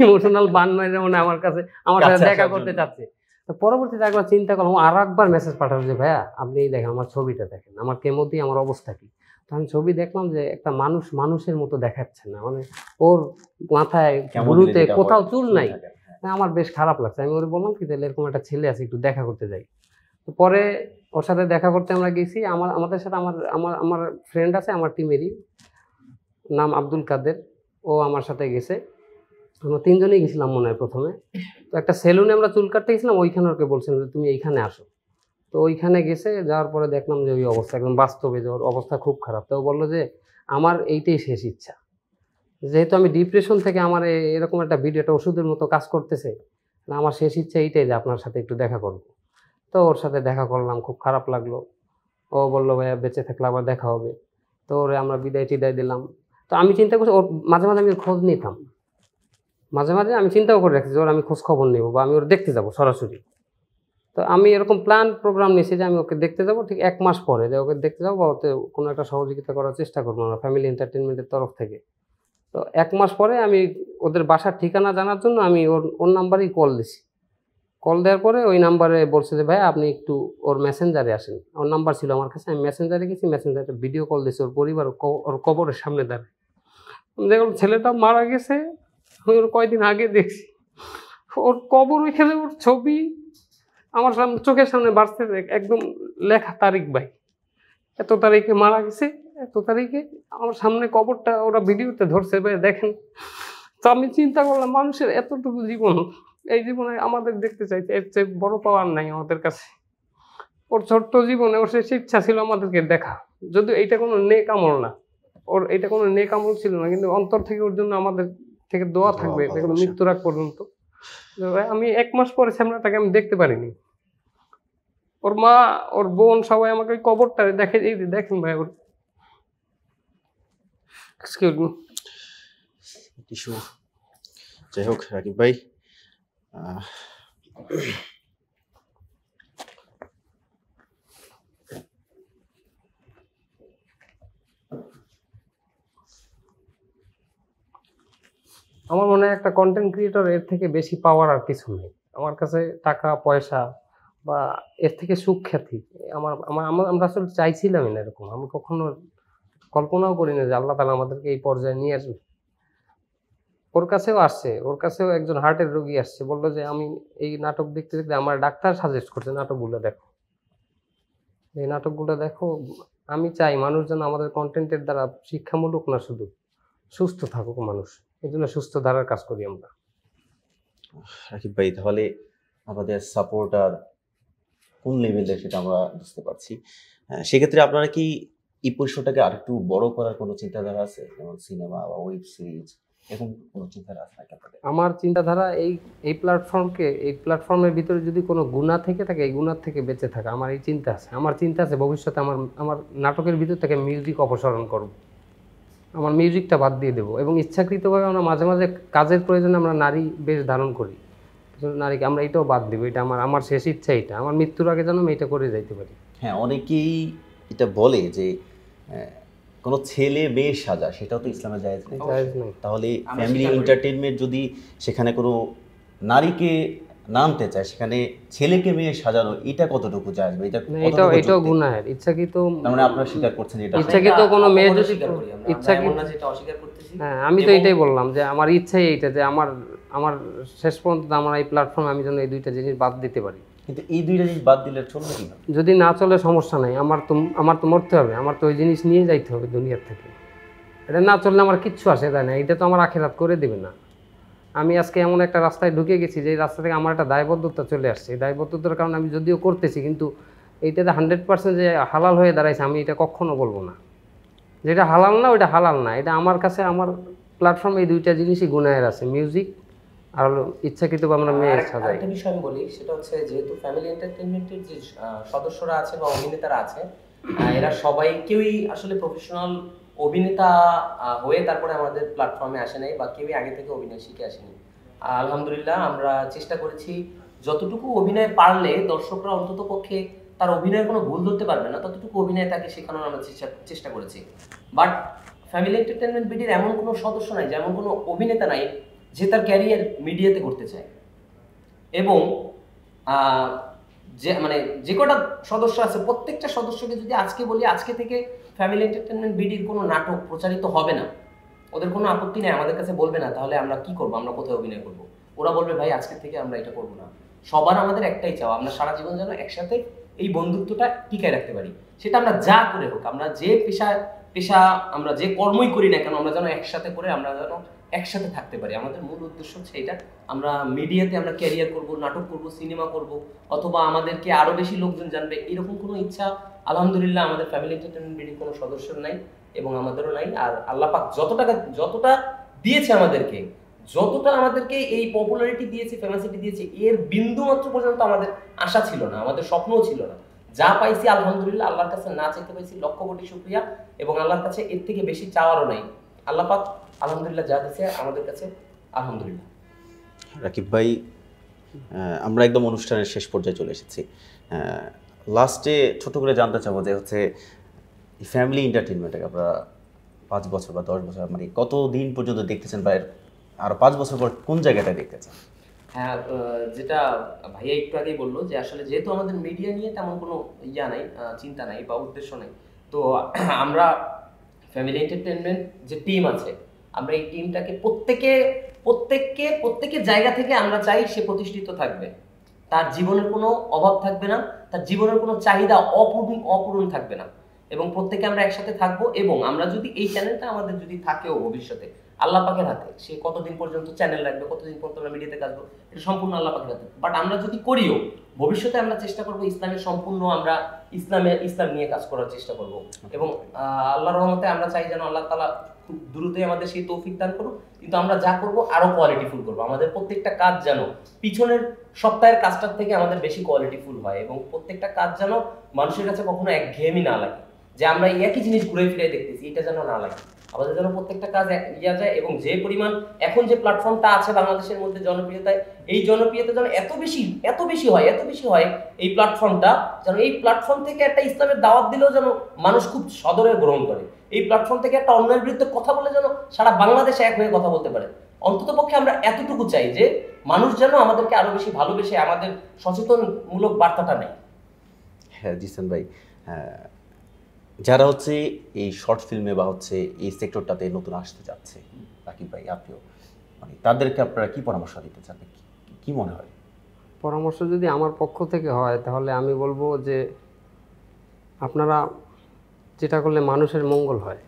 ইমোশনাল বান মারে মনে আমার কাছে আমার সাথে দেখা করতে চাচ্ছে। তো পরবর্তীতে একবার চিন্তা করলাম, আর একবার মেসেজ পাঠালো যে ভাইয়া আপনি দেখেন আমার ছবিটা দেখেন, আমার কেমো দিয়ে আমার অবস্থা কি। তো আমি ছবি দেখলাম যে একটা মানুষের মতো দেখাচ্ছে না, মানে ওর মাথায় ভুরুতে কোথাও চুল নাই। আমার বেশ খারাপ লাগছে, আমি ওর বললাম কি তাহলে এরকম একটা ছেলে আছে, একটু দেখা করতে যাই। তো পরে ওর সাথে দেখা করতে আমরা গেছি, আমাদের সাথে আমার ফ্রেন্ড আছে আমার টিমেরই, নাম আব্দুল কাদের, ও আমার সাথে গেছে। আমরা 3জনই গেছিলাম মনে হয় প্রথমে। তো একটা সেলুনে আমরা চুল কাটতে গেছিলাম, ওইখানে ওকে বলছিলাম যে তুমি এইখানে আসো। তো ওইখানে গেছে, যাওয়ার পরে দেখলাম যে ওই অবস্থা একদম বাস্তবে, যে ওর অবস্থা খুব খারাপ। তো ও বললো যে আমার এইটাই শেষ ইচ্ছা, যেহেতু আমি ডিপ্রেশন থেকে আমার এরকম একটা ভিডিওটা ওষুধের মতো কাজ করতেছে, আমার শেষ ইচ্ছা এইটাই যে আপনার সাথে একটু দেখা করব। তো ওর সাথে দেখা করলাম, খুব খারাপ লাগলো। ও বললো ভাইয়া বেঁচে থাকলে আবার দেখা হবে। তো ওরে আমরা বিদায় টিদায় দিলাম। তো আমি চিন্তা করছি ওর মাঝে মাঝে আমি খোঁজ নিতাম, মাঝে মাঝে আমি চিন্তাও করে রাখছি যে ওর আমি খোঁজ খবর নেবো বা আমি ওর দেখতে যাবো সরাসরি। তো তো আমি এরকম প্ল্যান প্রোগ্রাম নিয়েছি যে আমি ওকে দেখতে যাব ঠিক 1 মাস পরে, যে ওকে দেখতে যাবো বা ওতে কোনো একটা সহযোগিতা করার চেষ্টা করবো আমরা ফ্যামিলি এন্টারটেইনমেন্টের তরফ থেকে। তো 1 মাস পরে আমি ওদের বাসার ঠিকানা জানার জন্য আমি ওর নাম্বারেই কল দিছি। কল দেওয়ার পরে ওই নাম্বারে বলছে যে ভাই আপনি একটু ওর মেসেঞ্জারে আসেন। ওর নাম্বার ছিল আমার কাছে, আমি মেসেঞ্জারে গেছি, মেসেঞ্জারে ভিডিও কল দিছি ওর পরিবার ওর কবরের সামনে দাঁড়ায়। আমি দেখলাম ছেলেটা মারা গেছে, আমি ওর কয়দিন আগে দেখছি, ওর কবর ওইখানে, ওর ছবি আমার সামনে চোখের সামনে বাড়ছে, একদম লেখা তারিখ ভাই, এত তারিখে মারা গেছে, এত তারিখে আমার সামনে কবরটা ওরা ভিডিওতে ধরছে ভাই দেখেন। তো আমি চিন্তা করলাম মানুষের এতটুকু জীবন, এই জীবনে আমাদের দেখতে চাইছে, এর চেয়ে বড় পাওয়ার নাই আমাদের কাছে। ওর ছোট্ট জীবনে ওর শেষ ইচ্ছা ছিল আমাদেরকে দেখা, যদিও এইটা কোনো নেক আমল না, ওর এটা কোনো নেক আমল ছিল না, কিন্তু অন্তর থেকে ওর জন্য আমাদের থেকে দোয়া থাকবে দেখুন মৃত্যুর আগ পর্যন্ত। আমি 1 মাস পরে শ্যামলাটাকে আমি দেখতে পারিনি। ওর মা, ওর বোন সবাই আমাকে ওই কবরটা দেখে, এই দেখেন ভাই ওর, এক্সকিউজ মি। টিস্যু। যাই হোক রাকিব ভাই, আহ, আমার মনে হয় একটা কন্টেন্ট ক্রিয়েটর এর থেকে বেশি পাওয়ার আর কিছু নেই আমার কাছে, টাকা পয়সা বা এর থেকে সুখ্যাতি আমরা আসলে চাইছিলামই না এরকম, আমি কখনো কল্পনাও করি না যে আল্লাহ তাআলা আমাদেরকে এই পর্যায়ে নিয়ে আসবে। ওর কাছেও আসছে, ওর কাছেও একজন হার্টের রোগী আসছে, বললো যে আমি এই নাটক দেখতে দেখতে আমার ডাক্তার সাজেস্ট করছে নাটকগুলো দেখো, এই নাটকগুলো দেখো। আমি চাই মানুষ যেন আমাদের কন্টেন্টের দ্বারা শিক্ষামূলক না শুধু সুস্থ থাকুক মানুষ, এই জন্য সুস্থ ধারার কাজ করি আমরা। রাকিব ভাই তাহলে আমাদের সাপোর্টার কোন লেভেলে সেটা আমরা বুঝতে পারছি। সেক্ষেত্রে আপনারা কি এই পরিসরটাকে আরেকটু বড় করার কোনো চিন্তাধারা আছে, যেমন সিনেমা বা ওয়েব সিরিজ, এরকম কোনো চিন্তাধারা আছে নাকি আপনাদের? আমার চিন্তাধারা এই প্ল্যাটফর্মের ভিতরে যদি কোনো গুণা থেকে থাকে, এই গুণার থেকে বেঁচে থাকা, আমার এই চিন্তা আছে। আমার চিন্তা আছে ভবিষ্যতে আমার নাটকের ভিতর থেকে মিউজিক অপসারণ করব, আমার মিউজিকটা বাদ দিয়ে দেবো, এবং ইচ্ছাকৃতভাবে আমরা মাঝে মাঝে কাজের প্রয়োজনে আমরা নারী বেশ ধারণ করি, নারীকে আমরা এটাও বাদ দেবো। এটা আমার শেষ ইচ্ছা, এটা আমার মৃত্যুর আগে যেন আমি এটা করে যাইতে পারি। হ্যাঁ, অনেকেই এটা বলে যে কোনো ছেলে মেয়ে সাজা, সেটাও তো ইসলামে জায়েজ নেই। জায়েজ নেই। তাহলে ফ্যামিলি এন্টারটেইনমেন্ট যদি সেখানে কোনো নারীকে নামতে চায়, সেখানে ছেলেকে মেয়ে সাজানো, এটা কতটুকু জায়েজ? এটাও গুনাহের, ইচ্ছাকৃত। মানে আপনারা স্বীকার করছেন এটা? ইচ্ছাকৃত কোনো মেয়ে যদি ইচ্ছাকৃত, হ্যাঁ আমি তো এটাই বললাম যে আমার ইচ্ছাই এইটা, যে আমার শেষ পর্যন্ত আমার এই প্ল্যাটফর্মে আমি যেন এই দুইটা জিনিস বাদ দিতে পারি। কিন্তু এই দুইটা জিনিস বাদ দিলে চলবে কি? যদি না চলে সমস্যা নাই, আমার তো মরতে হবে, আমার তো ওই জিনিস নিয়ে যাইতে হবে দুনিয়ার থেকে। এটা না চললে আমার কিচ্ছু আসে যায় না, এটা তো আমার আখিরাত করে দেবে না। আমি আজকে এমন একটা রাস্তায় ঢুকে গেছি যে রাস্তা থেকে আমার একটা দায়বদ্ধতা চলে আসছে, এই দায়বদ্ধতার কারণে আমি যদিও করতেছি, কিন্তু এইটাতে 100% যে হালাল হয়ে দাঁড়াইছে আমি এটা কখনো বলবো না। যেটা হালাল না ওইটা হালাল না, এটা আমার কাছে, আমার প্ল্যাটফর্মে এই দুইটা জিনিসই গুনাহের আছে, মিউজিক আর হলো ইচ্ছাকৃতভাবে আমরা মেয়ে সাজাই। একটা বিষয় আমি বলি, সেটা হচ্ছে যেহেতু ফ্যামিলি এন্টারটেইনমেন্টের যে সদস্যরা আছে বা অভিনেতারা আছে, এরা সবাই কেউই আসলে প্রফেশনাল অভিনেতা হয়ে তারপরে আমাদের প্ল্যাটফর্মে আসে নাই, বা কেউই আগে থেকে অভিনয় শিখে আসেনি। আলহামদুলিল্লাহ আমরা চেষ্টা করেছি যতটুকু অভিনয় পারলে দর্শকরা অন্তত পক্ষে তার অভিনয়ের কোনো ভুল ধরতে পারবে না, ততটুকু অভিনয় তাকে শেখানোর আমরা চেষ্টা করেছি। বাট ফ্যামিলি এন্টারটেইনমেন্ট বিডির এমন কোনো সদস্য নাই, যেমন কোনো অভিনেতা নাই যে তার ক্যারিয়ার মিডিয়াতে করতে চায়। এবং যে কটা সদস্য আছে প্রত্যেকটা সদস্যকে যদি আজকে বলি আজকে থেকে ফ্যামিলি এন্টারটেইনমেন্ট বিডির কোনো নাটক প্রচারিত হবে না, ওদের কোনো আপত্তি নেই, আমাদের কাছে বলবে না, তাহলে আমরা কি করবো, আমরা কোথায় অভিনয় করবো? ওরা বলবে ভাই আজকে থেকে আমরা এটা করবো না। সবার আমাদের একটাই চাওয়া, আমরা সারা জীবন যেন একসাথে এই বন্ধুত্বটা টিকায় রাখতে পারি। সেটা আমরা যা করে হোক, আমরা যে পেশা আমরা যে কর্মই করি না কেন, আমরা যেন একসাথে করে আমরা যেন একসাথে থাকতে পারি। আমাদের মূল উদ্দেশ্য হচ্ছে এটা। আমরা মিডিয়াতে আমরা ক্যারিয়ার করব, নাটক করব, সিনেমা করব, অথবা আমাদেরকে আরো বেশি লোকজন জানবে, এরকম কোনো ইচ্ছা আলহামদুলিল্লাহ আমাদের ফ্যামিলি এন্টারটেইনমেন্ট বিডির কোনো সদস্যর নাই এবং আমাদেরও নাই। আর আল্লাহ পাক যতটা দিয়েছে আমাদেরকে এই পপুলারিটি দিয়েছে, ফেমাসিটি দিয়েছে, এর বিন্দু মাত্র পর্যন্ত আমাদের আশা ছিল না, আমাদের স্বপ্নও ছিল না। যা পাইছি আলহামদুলিল্লাহ, আল্লাহর কাছে না চাইতে পাইছি লক্ষ কোটি শুকরিয়া, এবং আল্লাহর কাছে এর থেকে বেশি চাওয়ারও নাই। আল্লাহ পাক আলহামদুলিল্লাহ যা দিয়েছে আমাদের কাছে আলহামদুলিল্লাহ। রাকিব ভাই, আমরা একদম অনুষ্ঠানের শেষ পর্যায়ে চলে এসেছি। লাস্টে ছোট করে জানতে চাবো যে হচ্ছে ফ্যামিলি এন্টারটেনমেন্টে আপনারা 5 বছর বা 10 বছর মানে কত দিন পর্যন্ত দেখতেছেন, বা আরো 5 বছর পর কোন জায়গাটা দেখতেছেন? হ্যাঁ, যেটা ভাইয়া একটু আগেই বললো যে আসলে যেহেতু আমাদের মিডিয়া নিয়ে তেমন কোনো ইয়া নাই, চিন্তা নাই বা উদ্দেশ্য নাই, তো আমরা ফ্যামিলি এন্টারটেনমেন্ট যে টিম আছে, আমরা এই টিমটাকে প্রত্যেকের জায়গা থেকে আমরা চাই সে প্রতিষ্ঠিত থাকবে, তার জীবনের কোনো অভাব থাকবে না, তার জীবনের কোনো চাহিদা অপূরণ থাকবে না, এবং প্রত্যেকে আমরা একসাথে থাকবো। এবং আমরা যদি এই চ্যানেলটা আমাদের যদি থাকেও ভবিষ্যতে, আল্লাহ পাকের হাতে, সে কতদিন পর্যন্ত চ্যানেল রাখবে, কতদিন পর্যন্ত আমরা মিডিয়াতে কাজ করবো, এটা সম্পূর্ণ আল্লাহ পাকের হাতে। বাট আমরা যদি করিও, ভবিষ্যতে আমরা চেষ্টা করবো ইসলামের সম্পূর্ণ আমরা ইসলাম নিয়ে কাজ করার চেষ্টা করব। এবং আল্লাহর রহমতে আমরা চাই যেন আল্লাহ তাআলা খুব দ্রুতই আমাদের সেই তৌফিক দান করুক। কিন্তু আমরা যা করব আরো কোয়ালিটিফুল করবো, আমাদের প্রত্যেকটা কাজ যেন পিছনের সপ্তাহের কাজটার থেকে আমাদের বেশি কোয়ালিটিফুল হয়, এবং প্রত্যেকটা কাজ যেন মানুষের কাছে কখনো একঘেয়েমি না লাগে, যে আমরা একই জিনিস ঘুরে ফিরে দেখতেছি, এটা যেন না লাগে। আমাদের যেন প্রত্যেকটা কাজ ইয়া যায়, এবং যে পরিমাণ এখন যে প্ল্যাটফর্মটা আছে বাংলাদেশের মধ্যে জনপ্রিয়তায়, এই জনপ্রিয়তা যেন এত বেশি হয় এই প্ল্যাটফর্মটা, যেন এই প্ল্যাটফর্ম থেকে একটা ইসলামের দাওয়াত দিলেও যেন মানুষ খুব সদরে গ্রহণ করে, এই প্ল্যাটফর্ম থেকে একটা অন্যের বিরুদ্ধে কথা বলে যেন সারা বাংলাদেশে এক হয়ে কথা বলতে পারে। অন্তত পক্ষে আমরা এতটুকু চাই যে মানুষ যেন আমাদেরকে আরো বেশি ভালোবেসে আমাদের সচেতনমূলক বার্তাটা নেয়। হ্যাঁ জিসান ভাই, যারা হচ্ছে এই শর্ট ফিল্মে বা হচ্ছে এই সেক্টরটাতে নতুন আসতে যাচ্ছে, রাকিব ভাই আপনিও, মানে তাদেরকে আপনারা কি পরামর্শ দিতে চান, কি মনে হয়? পরামর্শ যদি আমার পক্ষ থেকে হয় তাহলে আমি বলবো যে আপনারা যেটা করলে মানুষের মঙ্গল হয়,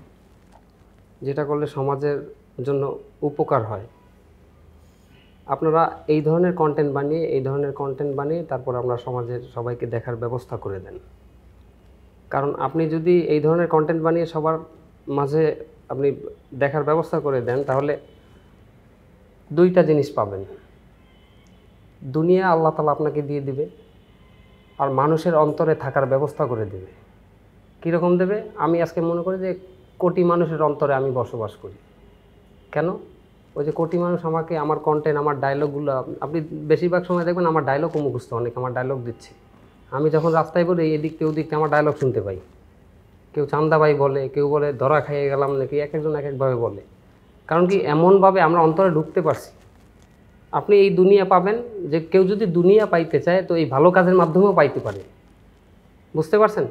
যেটা করলে সমাজের জন্য উপকার হয়, আপনারা এই ধরনের কন্টেন্ট বানিয়ে তারপর আমরা সমাজের সবাইকে দেখার ব্যবস্থা করে দেন। কারণ আপনি যদি এই ধরনের কন্টেন্ট বানিয়ে সবার মাঝে আপনি দেখার ব্যবস্থা করে দেন, তাহলে দুইটা জিনিস পাবেন। দুনিয়া আল্লাহ তাআলা আপনাকে দিয়ে দিবে, আর মানুষের অন্তরে থাকার ব্যবস্থা করে দেবে। কীরকম দেবে? আমি আজকে মনে করি যে কোটি মানুষের অন্তরে আমি বসবাস করি। কেন? ওই যে কোটি মানুষ আমাকে আমার কন্টেন্ট, আমার ডায়লগগুলো, আপনি বেশিরভাগ সময় দেখবেন আমার ডায়লগ মুখস্থ, অনেক আমার ডায়লগ দিচ্ছি। আমি যখন রাস্তায় বলি এদিক থেকে ওদিক থেকে আমার ডায়লগ শুনতে পাই। কেউ চান্দাবাই বলে, কেউ বলে ধরা খাইয়ে গেলাম নাকি, এক একজন এক একভাবে বলে। কারণ কি, এমনভাবে আমরা অন্তরে ঢুকতে পারছি। আপনি এই দুনিয়া পাবেন, যে কেউ যদি দুনিয়া পাইতে চায় তো এই ভালো কাজের মাধ্যমেও পাইতে পারে। বুঝতে পারছেন?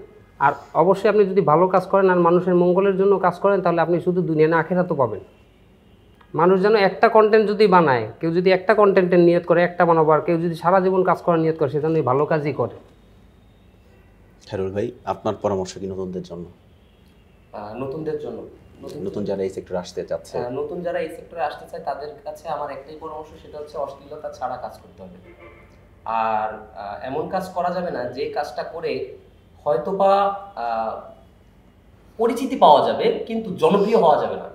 আর অবশ্যই আপনি যদি ভালো কাজ করেন আর মানুষের মঙ্গলের জন্য কাজ করেন, তাহলে আপনি শুধু দুনিয়া না আখিরাতও পাবেন। মানুষ যেন একটা কন্টেন্ট যদি বানায়, কেউ যদি একটা কন্টেন্টের নিয়ত করে একটা বানাবো, আর কেউ যদি সারা জীবন কাজ করার নিয়ত করে, সেজন্য ভালো কাজই করে। খায়রুল ভাই, আপনার পরামর্শ কি নতুনদের জন্য? নতুন যারা এই সেক্টরে আসতে চাচ্ছে, নতুন যারা এই সেক্টরে আসতে চায় তাদের কাছে আমার একটাই পরামর্শ, সেটা হচ্ছে অশ্লীলতা ছাড়া কাজ করতে হবে। আর এমন কাজ করা যাবে না যে কাজটা করে হয়তোবা পরিচিতি পাওয়া যাবে কিন্তু জনপ্রিয় হওয়া যাবে না।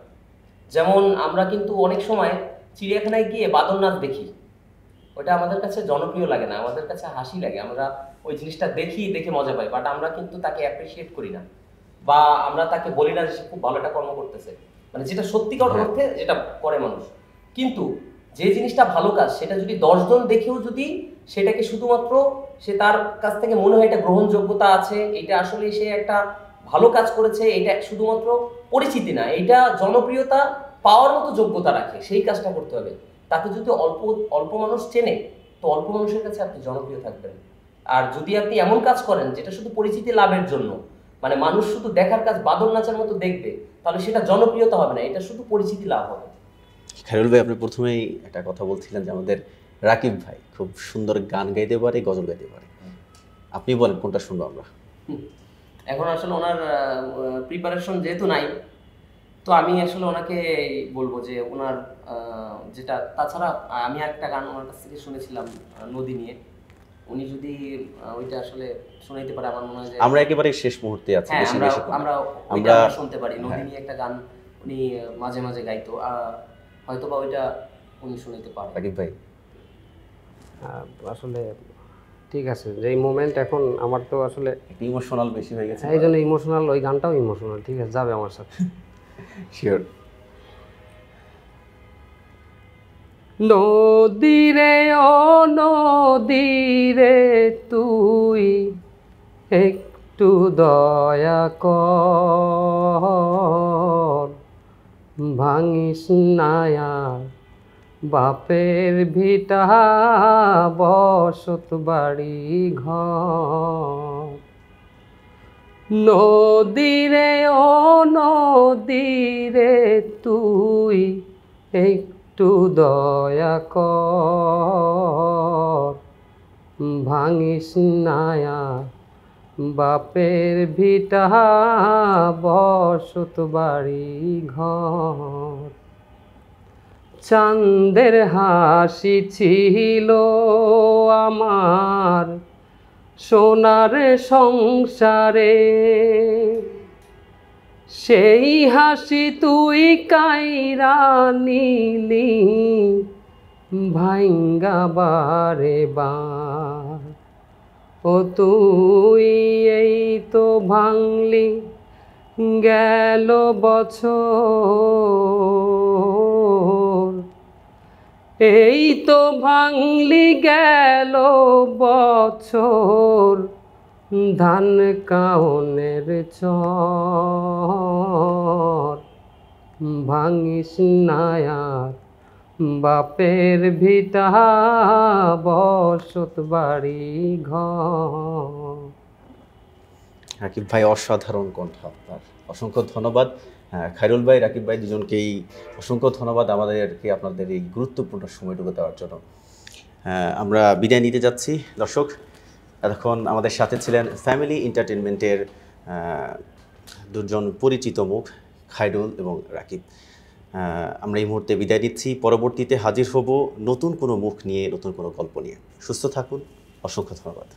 যেমন আমরা কিন্তু অনেক সময় চিড়িয়াখানায় গিয়ে বাদর নাচ দেখি, ওটা আমাদের কাছে জনপ্রিয় লাগে না, আমাদের কাছে হাসি লাগে, আমরা ওই জিনিসটা দেখে মজা পাই, বাট আমরা কিন্তু তাকে অ্যাপ্রিসিয়েট করি না, বা আমরা তাকে বলি না যে সে খুব ভালো একটা কর্ম করতেছে, মানে যেটা সত্যিকার অর্থে যেটা করে মানুষ। কিন্তু যে জিনিসটা ভালো কাজ, সেটা যদি 10 জন দেখেও যদি সেটাকে শুধুমাত্র সে তার কাছ থেকে মনে হয় এটা গ্রহণযোগ্যতা আছে, এটা আসলে সে একটা ভালো কাজ করেছে, এটা শুধুমাত্র পরিচিতি না, এটা জনপ্রিয়তা পাওয়ার মতো যোগ্যতা রাখে, সেই কাজটা করতে হবে। তাকে যদি অল্প মানুষ চেনে, তো অল্প মানুষের কাছে আপনি জনপ্রিয় থাকবেন। আর যদি আপনি এমন কাজ করেন যেটা শুধু পরিচিতি লাভের জন্য, মানে মানুষ শুধু দেখার কাজ বাদর নাচের মতো দেখবে, তাহলে সেটা জনপ্রিয়তা হবে না, এটা শুধু পরিচিতি লাভ হবে। খায়রুল ভাই, আপনি প্রথমেই একটা কথা বলছিলেন যে আমাদের রাকিব ভাই খুব সুন্দর গান গাইতে পারে, গজল গাইতে পারে। আপনি বলেন কোনটা শুনবো আমরা? এখন আসলে ওনার প্রিপারেশন যেহেতু নাই, তো আমি আসলে ওনাকে বলবো যে ওনার যেটা, তাছাড়া আমি একটা গান ওনার কাছ থেকে শুনেছিলাম নদী নিয়ে, উনি যদি ওইটা আসলে শোনাইতে পারে, আমার মনে হয় যে আমরা একেবারে শেষ মুহূর্তে আছি, আমরা শুনতে পারি। নদী নিয়ে একটা গান উনি মাঝে মাঝে গাইতো, হয়তো বা ওইটা উনি শুনাইতে পারে। রাকিব ভাই আসলে ঠিক আছে, যে মোমেন্ট এখন আমার তো আসলে ইমোশনাল বেশি হয়ে গেছে, এই জন্য ইমোশনাল, ওই গানটাও ইমোশনাল। ঠিক আছে, যাবে আমার সাথে। শিওর। নদীরে ও নদীরে তুই একটু দয়া কর, ভাঙিস নায়ার বাপের ভিটা বসত বাড়ি ঘর। নদীরে ও নদীরে তুই একটু দয়া কর, ভাঙিস নায়া বাপের ভিটা বসত বাড়ি ঘর। চাঁদের হাসি ছিল আমার সোনার সংসারে, সেই হাসি তুই কাইরা নিলি ভাইঙ্গা বারে বার। ও তুই এই তো ভাঙলি গেল বছর, এই তো ভাঙলি গেল বছর, ধান কাউনের চর। ভাঙিস নায়ার বাপের ভিটা বসত বাড়ি ঘর। রাকিব ভাই, অসাধারণ কণ্ঠ আপনার, অসংখ্য ধন্যবাদ। খায়রুল ভাই, রাকিব ভাই দুজনকেই অসংখ্য ধন্যবাদ আমাদেরকে আপনাদের এই গুরুত্বপূর্ণ সময়টুকু দেওয়ার জন্য। আমরা বিদায় নিতে যাচ্ছি। দর্শক, এতক্ষণ আমাদের সাথে ছিলেন ফ্যামিলি এন্টারটেনমেন্টের দুজন পরিচিত মুখ, খায়রুল এবং রাকিব। আমরা এই মুহূর্তে বিদায় নিচ্ছি। পরবর্তীতে হাজির হব নতুন কোনো মুখ নিয়ে, নতুন কোনো গল্প নিয়ে। সুস্থ থাকুন। অসংখ্য ধন্যবাদ।